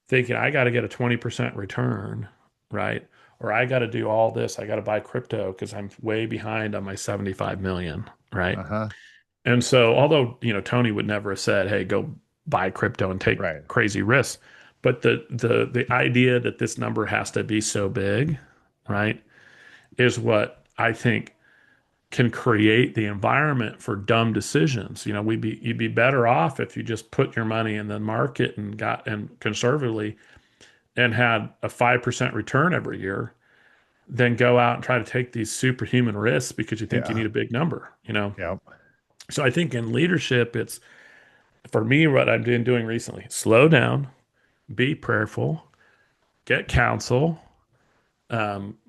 thinking I got to get a 20% return, right? Or I got to do all this. I got to buy crypto because I'm way behind on my 75 million, right? Uh-huh. And so, although, Tony would never have said, "Hey, go buy crypto and take Right. crazy risks," but the idea that this number has to be so big, right, is what I think can create the environment for dumb decisions. You'd be better off if you just put your money in the market and conservatively and had a 5% return every year than go out and try to take these superhuman risks because you think you Yeah. need a big number. Yep. So I think in leadership, it's for me what I've been doing recently. Slow down, be prayerful, get counsel,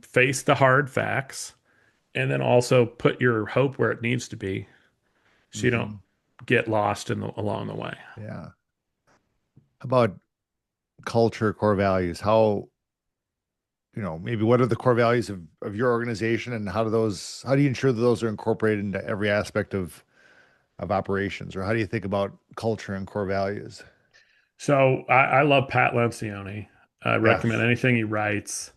face the hard facts, and then also put your hope where it needs to be so you don't Hmm. get lost along the way. Yeah. How about culture, core values? How, maybe what are the core values of your organization, and how do you ensure that those are incorporated into every aspect of operations? Or how do you think about culture and core values? So I love Pat Lencioni. I recommend Yes. anything he writes.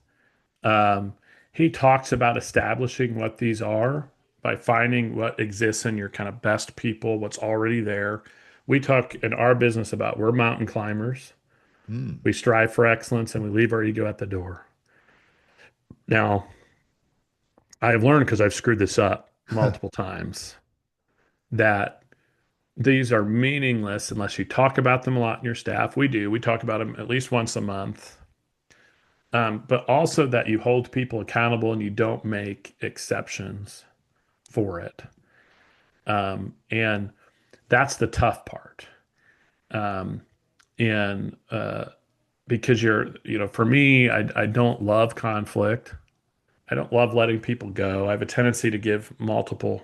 Um, he talks about establishing what these are by finding what exists in your kind of best people, what's already there. We talk in our business about we're mountain climbers. Hmm. We strive for excellence and we leave our ego at the door. Now, I've learned because I've screwed this up multiple times that these are meaningless unless you talk about them a lot in your staff. We do. We talk about them at least once a month. But also that you hold people accountable and you don't make exceptions for it. And that's the tough part. Um, and because for me, I don't love conflict. I don't love letting people go. I have a tendency to give multiple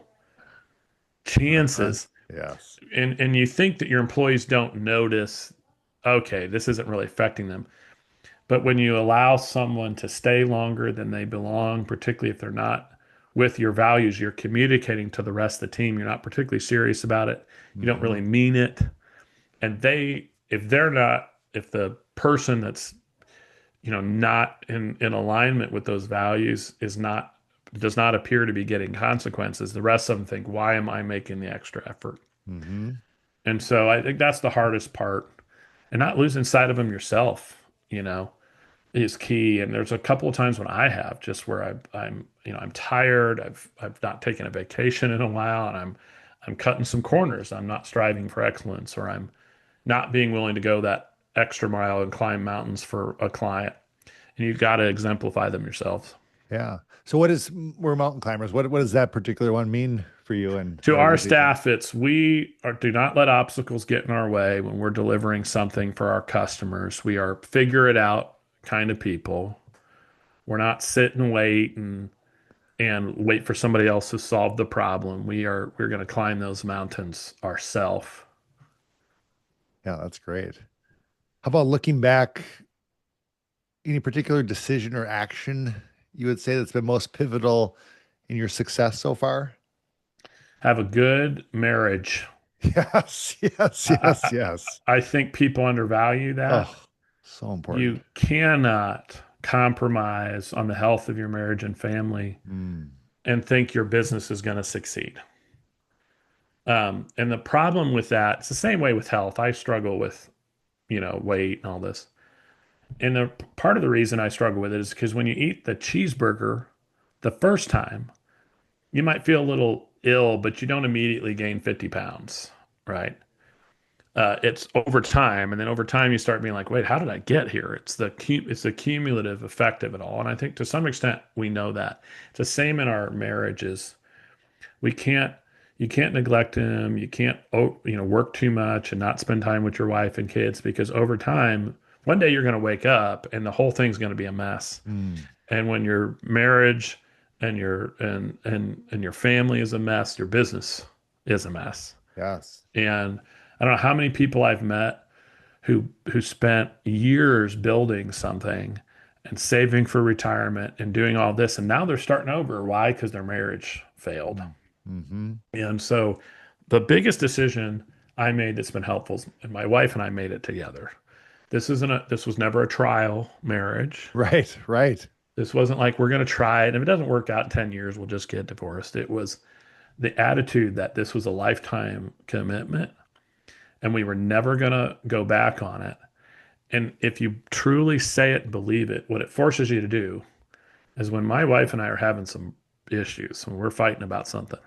Uh-huh. chances. Yes. And you think that your employees don't notice, okay, this isn't really affecting them. But when you allow someone to stay longer than they belong, particularly if they're not with your values, you're communicating to the rest of the team. You're not particularly serious about it. You don't Hmm. really mean it. And if the person that's, not in alignment with those values does not appear to be getting consequences, the rest of them think, why am I making the extra effort? Hmm. And so I think that's the hardest part. And not losing sight of them yourself, you know, is key. And there's a couple of times when I have just where I'm tired. I've not taken a vacation in a while, and I'm cutting some corners. I'm not striving for excellence, or I'm not being willing to go that extra mile and climb mountains for a client. And you've got to exemplify them yourselves. Yeah. So we're mountain climbers. What does that particular one mean for you and To your our organization? staff, do not let obstacles get in our way when we're delivering something for our customers. We are figure it out kind of people. We're not sit and wait and wait for somebody else to solve the problem. We're going to climb those mountains ourselves. Yeah, that's great. How about looking back, any particular decision or action you would say that's been most pivotal in your success so far? Have a good marriage. Yes, yes, I, yes, yes. I think people undervalue that. Oh, so important. You cannot compromise on the health of your marriage and family Mm. and think your business is going to succeed. And the problem with that, it's the same way with health. I struggle with, weight and all this. And part of the reason I struggle with it is because when you eat the cheeseburger the first time, you might feel a little ill, but you don't immediately gain 50 pounds, right? It's over time, and then over time you start being like, "Wait, how did I get here?" It's the cumulative effect of it all, and I think to some extent we know that. It's the same in our marriages. We can't You can't neglect him. You can't work too much and not spend time with your wife and kids because over time, one day you're going to wake up and the whole thing's going to be a mess. Mm. And when your marriage and your family is a mess, your business is a mess. Yes. And I don't know how many people I've met who spent years building something and saving for retirement and doing all this, and now they're starting over. Why? Because their marriage failed. Mm. Hmm. And so the biggest decision I made that's been helpful, and my wife and I made it together. This was never a trial marriage. Right, right. This wasn't like we're going to try it. If it doesn't work out in 10 years, we'll just get divorced. It was the attitude that this was a lifetime commitment and we were never going to go back on it. And if you truly say it and believe it, what it forces you to do is when my wife and I are having some issues, when we're fighting about something,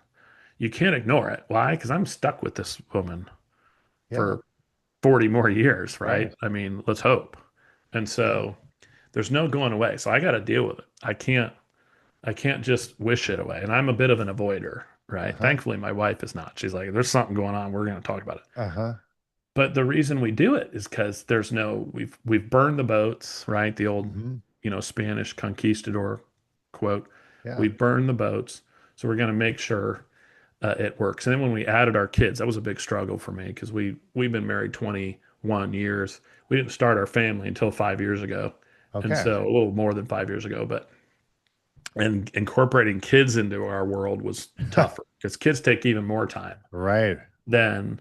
you can't ignore it. Why? Because I'm stuck with this woman Yeah, for 40 more years, right? right. I mean, let's hope. And Yeah. so there's no going away. So I got to deal with it. I can't just wish it away. And I'm a bit of an avoider, right? Uh-huh. Thankfully, my wife is not. She's like, there's something going on. We're going to talk about it. Uh-huh. But the reason we do it is because there's no, we've burned the boats, right? The old, Hmm. Spanish conquistador quote. Yeah. We've burned the boats. So we're going to make sure it works. And then when we added our kids, that was a big struggle for me because we've been married 21 years. We didn't start our family until 5 years ago. And Okay. so a little more than 5 years ago, but and incorporating kids into our world was tougher because kids take even more time Right. than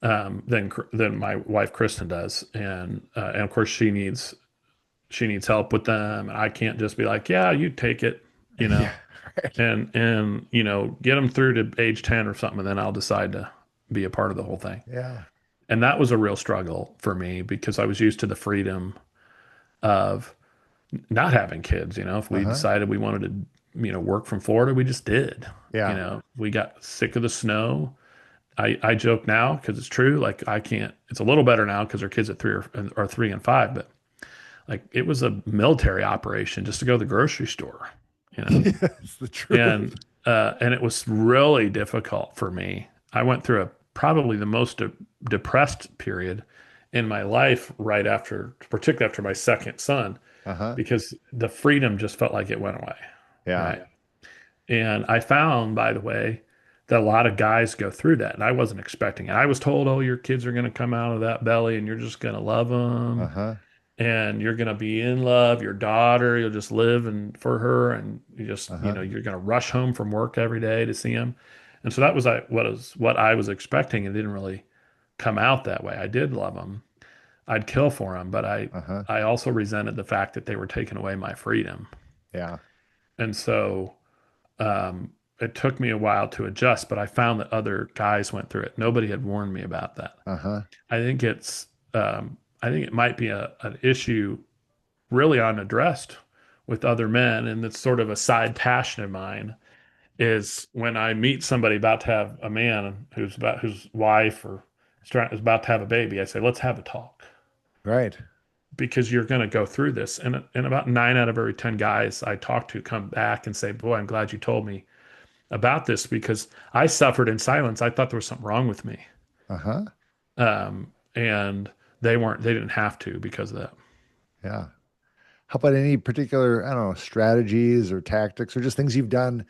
than my wife Kristen does, and of course she needs help with them, and I can't just be like, yeah, you take it, you know, Yeah. Right. and get them through to age 10 or something, and then I'll decide to be a part of the whole thing. Yeah. And that was a real struggle for me because I was used to the freedom of not having kids. If we Uh-huh. decided we wanted to, work from Florida, we just did. Yeah. We got sick of the snow. I joke now because it's true. Like I can't. It's a little better now because our kids are 3 and 5. But like it was a military operation just to go to the grocery store. You know, It's the truth. and it was really difficult for me. I went through probably the most depressed period in my life right after, particularly after my second son, Uh-huh. because the freedom just felt like it went away. Yeah. Right. And I found, by the way, that a lot of guys go through that. And I wasn't expecting it. I was told, oh, your kids are going to come out of that belly and you're just going to love them Uh-huh. and you're going to be in love. Your daughter, you'll just live for her. And Uh-huh. you're going to rush home from work every day to see him. And so that was what I was expecting. It didn't really come out that way. I did love them. I'd kill for them, but Uh-huh. I also resented the fact that they were taking away my freedom. Yeah. And so it took me a while to adjust, but I found that other guys went through it. Nobody had warned me about that. Uh-huh. I think I think it might be an issue really unaddressed with other men, and it's sort of a side passion of mine. Is when I meet somebody about to have a man whose wife or is about to have a baby, I say, let's have a talk Right. because you're going to go through this. And about 9 out of every 10 guys I talk to come back and say, boy, I'm glad you told me about this because I suffered in silence. I thought there was something wrong with me. Uh-huh. And they didn't have to because of that. Yeah. How about any particular, I don't know, strategies or tactics or just things you've done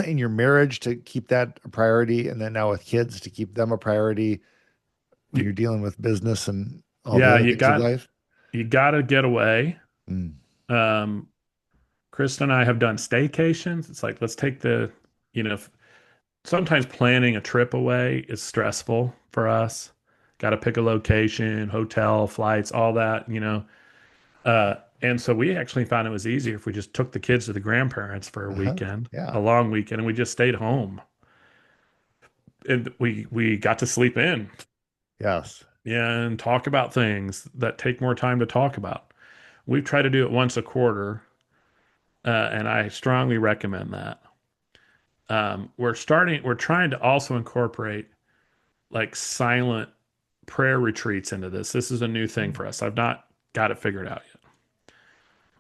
in your marriage to keep that a priority, and then now with kids to keep them a priority when You, you're dealing with business and all the yeah, other things of life? you got to get away. Mm. Um, Krista and I have done staycations. It's like, let's take you know, sometimes planning a trip away is stressful for us. Got to pick a location, hotel, flights, all that. And so we actually found it was easier if we just took the kids to the grandparents for a Uh-huh. weekend, a Yeah. long weekend, and we just stayed home. And we got to sleep in Yes. and talk about things that take more time to talk about. We try to do it once a quarter, and I strongly recommend that. We're trying to also incorporate like silent prayer retreats into this. This is a new thing Mm. for us. I've not got it figured out yet,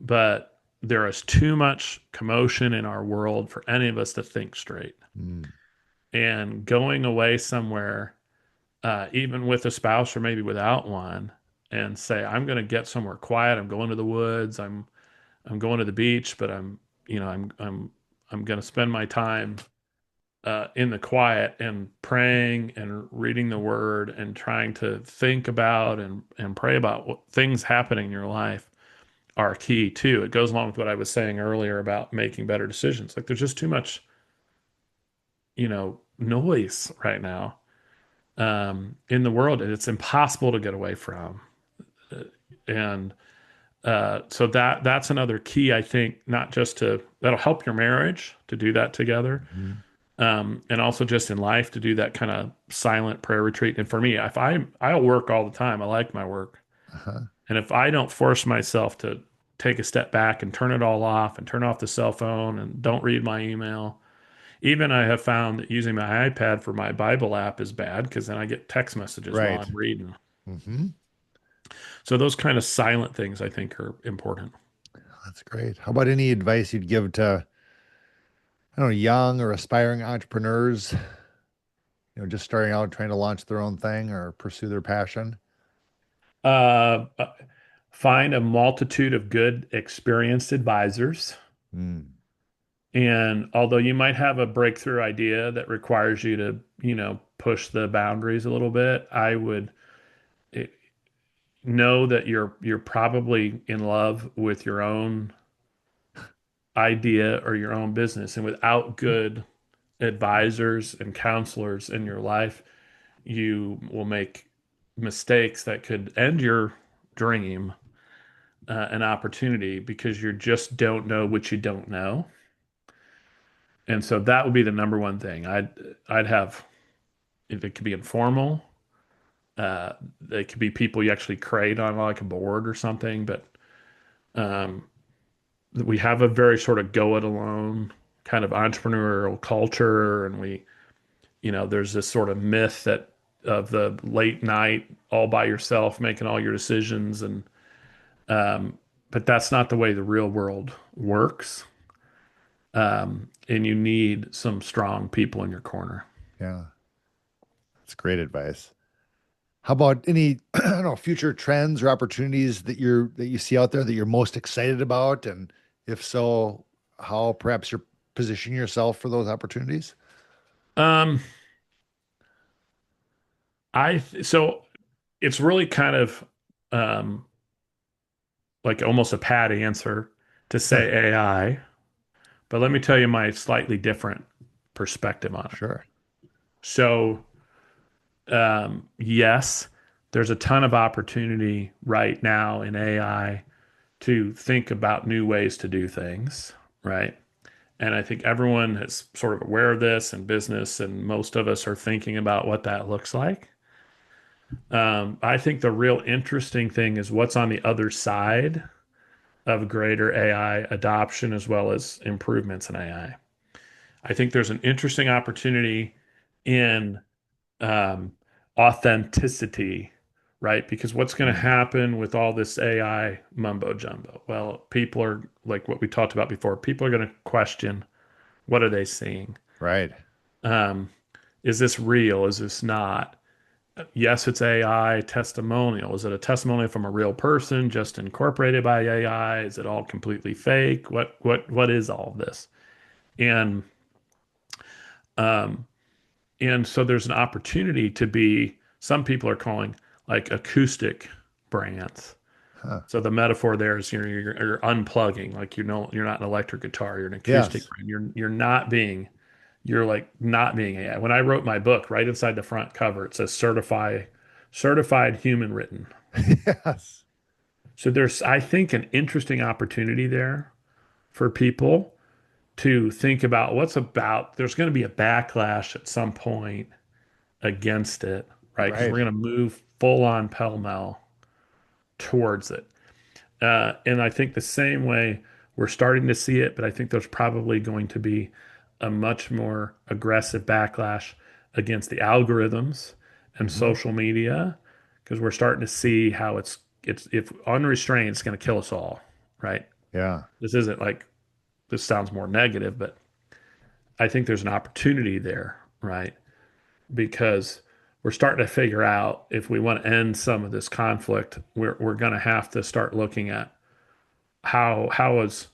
but there is too much commotion in our world for any of us to think straight. Mm. And going away somewhere, even with a spouse or maybe without one, and say, I'm going to get somewhere quiet. I'm going to the woods. I'm going to the beach, but I'm going to spend my time in the quiet and praying and reading the word and trying to think about and pray about what things happening in your life are key too. It goes along with what I was saying earlier about making better decisions. Like there's just too much, noise right now. in the world, and it's impossible to get away from. And so that's another key, I think, not just to that'll help your marriage to do that together, Mhm. and also just in life to do that kind of silent prayer retreat. And for me, if I'll work all the time, I like my work, Uh-huh. and if I don't force myself to take a step back and turn it all off and turn off the cell phone and don't read my email. Even I have found that using my iPad for my Bible app is bad because then I get text messages while Right. I'm reading. Hmm. So those kind of silent things I think are important. That's great. How about any advice you'd give to, I don't know, young or aspiring entrepreneurs, just starting out trying to launch their own thing or pursue their passion? Uh, uh, Find a multitude of good, experienced advisors. Mm. And although you might have a breakthrough idea that requires you to, push the boundaries a little bit, I would eh, know that you're probably in love with your own idea or your own business. And without good advisors and counselors in your life, you will make mistakes that could end your dream, an opportunity because you just don't know what you don't know. And so that would be the number one thing. I'd have if it could be informal. It could be people you actually create on like a board or something, but um, we have a very sort of go it alone kind of entrepreneurial culture, and there's this sort of myth that of the late night all by yourself making all your decisions, and but that's not the way the real world works. And you need some strong people in your corner. Yeah, that's great advice. How about any, I don't know, future trends or opportunities that you see out there that you're most excited about? And if so, how perhaps you're positioning yourself for those opportunities? Um, so it's really kind of um, like almost a pat answer to say AI, but let me tell you my slightly different perspective on it. Sure. So, yes, there's a ton of opportunity right now in AI to think about new ways to do things, right? And I think everyone is sort of aware of this in business, and most of us are thinking about what that looks like. I think the real interesting thing is what's on the other side of greater AI adoption as well as improvements in AI. I think there's an interesting opportunity in um, authenticity, right? Because what's going to Mm. happen with all this AI mumbo jumbo? Well, people are like what we talked about before. People are going to question what are they seeing? Right. Um, is this real? Is this not? Yes, it's AI testimonial. Is it a testimonial from a real person just incorporated by AI? Is it all completely fake? What is all of this? And um, and so there's an opportunity to be, some people are calling like acoustic brands. Huh. So the metaphor there is you're unplugging, like you're not an electric guitar, you're an acoustic Yes. brand. You're like not being AI. When I wrote my book, right inside the front cover, it says certified human written. Yes. So there's, I think, an interesting opportunity there for people to think about there's going to be a backlash at some point against it, right? Because we're Right. going to move full on pell mell towards it. And I think the same way we're starting to see it, but I think there's probably going to be a much more aggressive backlash against the algorithms and Hmm. social media because we're starting to see how it's if unrestrained, it's going to kill us all, right? Yeah. This isn't like this sounds more negative, but I think there's an opportunity there, right? Because we're starting to figure out if we want to end some of this conflict, we're going to have to start looking at how is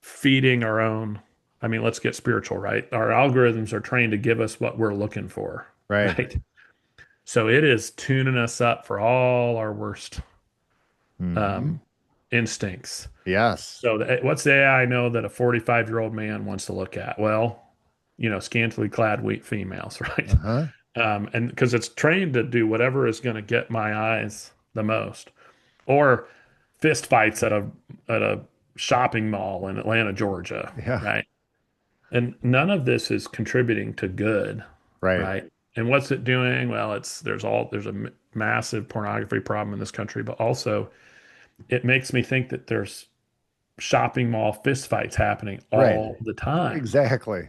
feeding our own. I mean, let's get spiritual, right? Our algorithms are trained to give us what we're looking for, Right. right? So it is tuning us up for all our worst Hmm. um, instincts. Yes. So what's the AI know that a 45-year-old man wants to look at? Well, scantily clad females, right? Uh-huh. And because it's trained to do whatever is going to get my eyes the most, or fist fights at a shopping mall in Atlanta, Georgia, Yeah. right? And none of this is contributing to good, Right. right? And what's it doing? Well, there's a massive pornography problem in this country, but also it makes me think that there's shopping mall fistfights happening Right. all the time. Exactly.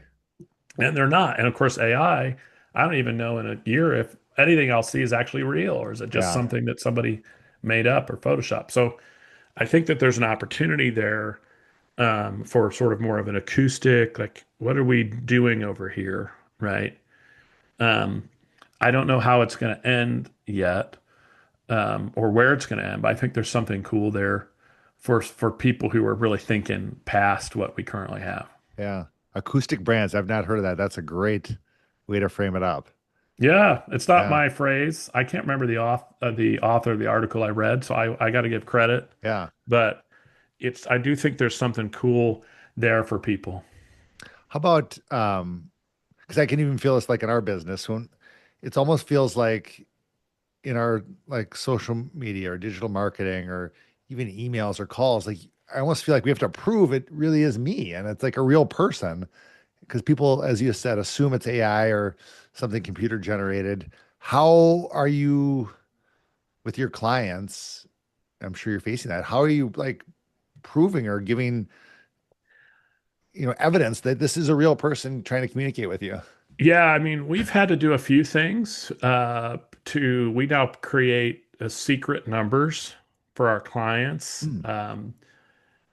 And they're not. And of course, I don't even know in a year if anything I'll see is actually real or is it just Yeah. something that somebody made up or photoshopped. So I think that there's an opportunity there for sort of more of an acoustic, like, what are we doing over here? Right. Um, I don't know how it's going to end yet, or where it's going to end, but I think there's something cool there for people who are really thinking past what we currently have. Yeah. Acoustic brands. I've not heard of that. That's a great way to frame it up. Yeah, it's not Yeah. my phrase. I can't remember the author of the article I read, so I got to give credit. Yeah. But I do think there's something cool there for people. How about because I can even feel this like in our business when it almost feels like in our like social media or digital marketing or even emails or calls, like I almost feel like we have to prove it really is me and it's like a real person because people, as you said, assume it's AI or something computer generated. How are you with your clients? I'm sure you're facing that. How are you like proving or giving, evidence that this is a real person trying to communicate with you? Yeah, I mean, we've had to do a few things we now create secret numbers for our clients Hmm.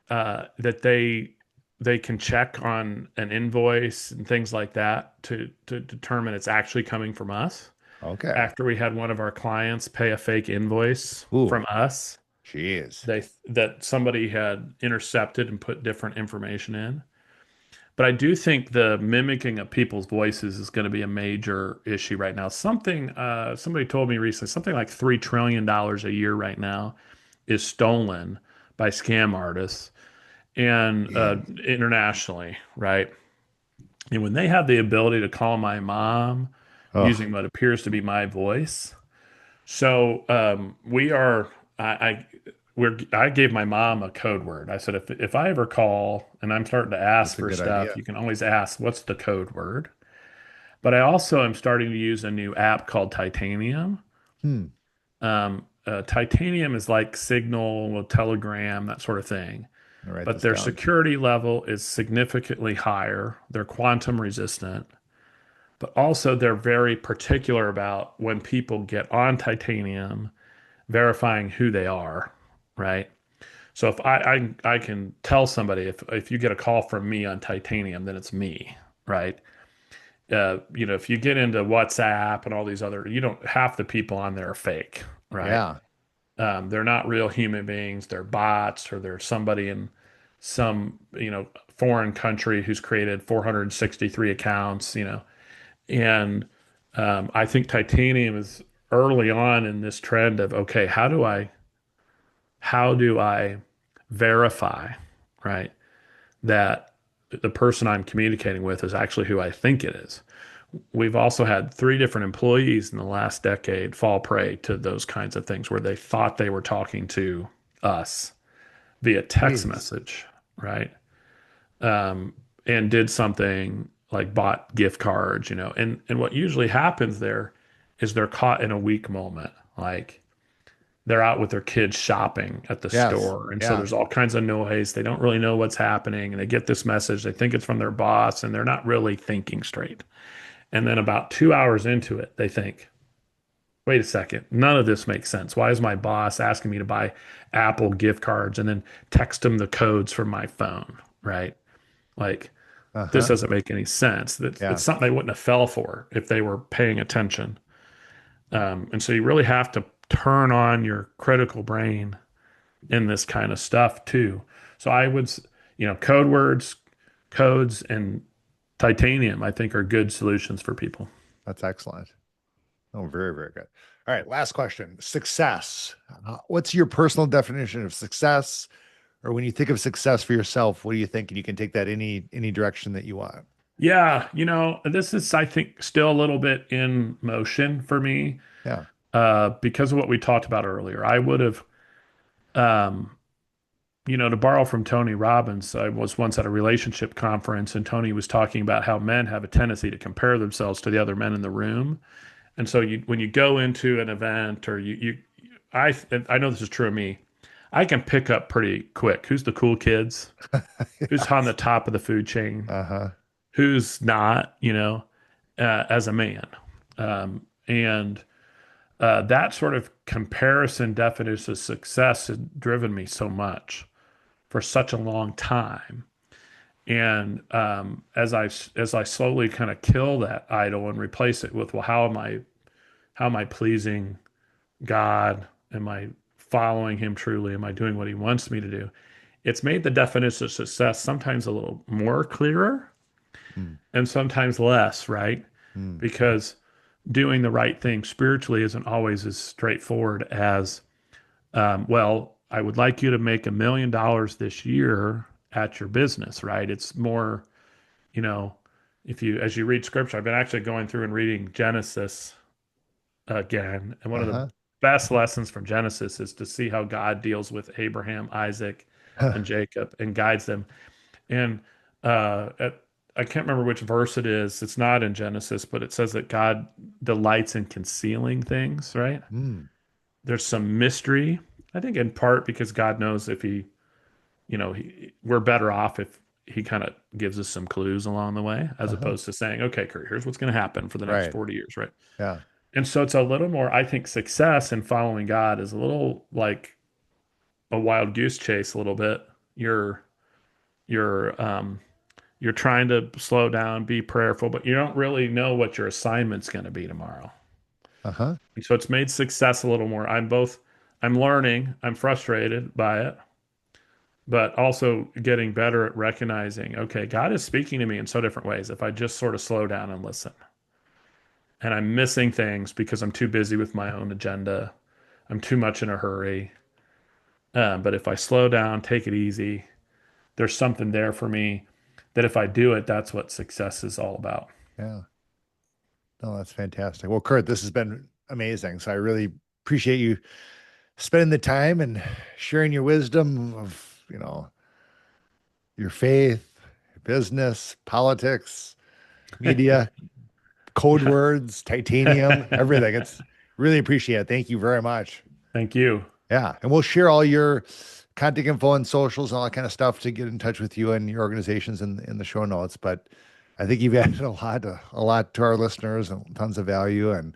that they can check on an invoice and things like that to determine it's actually coming from us. Okay. After we had one of our clients pay a fake invoice Ooh, from us, jeez. that somebody had intercepted and put different information in. But I do think the mimicking of people's voices is going to be a major issue right now. Somebody told me recently, something like $3 trillion a year right now is stolen by scam artists and Jeez. internationally, right? And when they have the ability to call my mom Oh, using what appears to be my voice, so we are. I gave my mom a code word. I said, if I ever call and I'm starting to ask that's a for good stuff, idea. you can always ask, what's the code word? But I also am starting to use a new app called Titanium. Hmm. Titanium is like Signal, Telegram, that sort of thing. I'll write But this their down. security level is significantly higher. They're quantum resistant, but also they're very particular about when people get on Titanium, verifying who they are, right? So if I can tell somebody if you get a call from me on Titanium, then it's me, right? If you get into WhatsApp and all these other, you don't half the people on there are fake, right? Yeah. They're not real human beings. They're bots or they're somebody in some, foreign country who's created 463 accounts, and I think Titanium is early on in this trend of, okay, how do I verify, right, that the person I'm communicating with is actually who I think it is. We've also had three different employees in the last decade fall prey to those kinds of things where they thought they were talking to us via text Jeez. message, right? And did something like bought gift cards, and what usually happens there is they're caught in a weak moment. Like they're out with their kids shopping at the Yes. store. And so Yeah. there's all kinds of noise. They don't really know what's happening. And they get this message. They think it's from their boss and they're not really thinking straight. And then about 2 hours into it, they think, wait a second, none of this makes sense. Why is my boss asking me to buy Apple gift cards and then text them the codes from my phone? Right. Like this Uh-huh. doesn't make any sense. It's Yeah. something they wouldn't have fell for if they were paying attention. And so you really have to turn on your critical brain in this kind of stuff too. So code words, codes, and titanium, I think, are good solutions for people. That's excellent. Oh, very, very good. All right. Last question. Success. What's your personal definition of success? Or when you think of success for yourself, what do you think? And you can take that any direction that you want. Yeah, this is, I think, still a little bit in motion for me, Yeah. because of what we talked about earlier. I would have, um, to borrow from Tony Robbins, I was once at a relationship conference, and Tony was talking about how men have a tendency to compare themselves to the other men in the room. And so when you go into an event, or I know this is true of me, I can pick up pretty quick who's the cool kids, who's on the Yes. top of the food chain, Uh-huh. who's not, as a man. And that sort of comparison definition of success has driven me so much for such a long time. And as I slowly kind of kill that idol and replace it with, well, how am I pleasing God? Am I following Him truly? Am I doing what He wants me to do? It's made the definition of success sometimes a little more clearer Mm, and sometimes less, right? mm, Because doing the right thing spiritually isn't always as straightforward as, well, I would like you to make $1 million this year at your business, right? It's more, you know, if you, as you read scripture, I've been actually going through and reading Genesis again. And one of the uh-huh. best lessons from Genesis is to see how God deals with Abraham, Isaac, and Jacob and guides them. And I can't remember which verse it is. It's not in Genesis, but it says that God delights in concealing things, right? Mm, There's some mystery. I think in part because God knows if we're better off if he kind of gives us some clues along the way, as uh-huh. opposed to saying, okay, Kurt, here's what's going to happen for the next Right. 40 years, right? Yeah. And so it's a little more, I think success in following God is a little like a wild goose chase a little bit. You're you're um you're trying to slow down, be prayerful, but you don't really know what your assignment's going to be tomorrow. Uh-huh. And so it's made success a little more. I'm learning, I'm frustrated by it, but also getting better at recognizing, okay, God is speaking to me in so different ways if I just sort of slow down and listen. And I'm missing things because I'm too busy with my own agenda. I'm too much in a hurry. But if I slow down, take it easy, there's something there for me that if I do it, that's what success is all about. Yeah. No, that's fantastic. Well, Kurt, this has been amazing. So I really appreciate you spending the time and sharing your wisdom of, your faith, business, politics, media, code Yeah. words, titanium, everything. It's really appreciate it. Thank you very much. Thank you. Yeah. And we'll share all your contact info and socials and all that kind of stuff to get in touch with you and your organizations in the show notes. But I think you've added a lot to our listeners and tons of value. And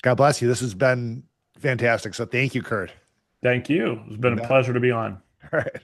God bless you. This has been fantastic. So thank you, Kurt. Thank you. It's You been a bet. pleasure to be on. All right.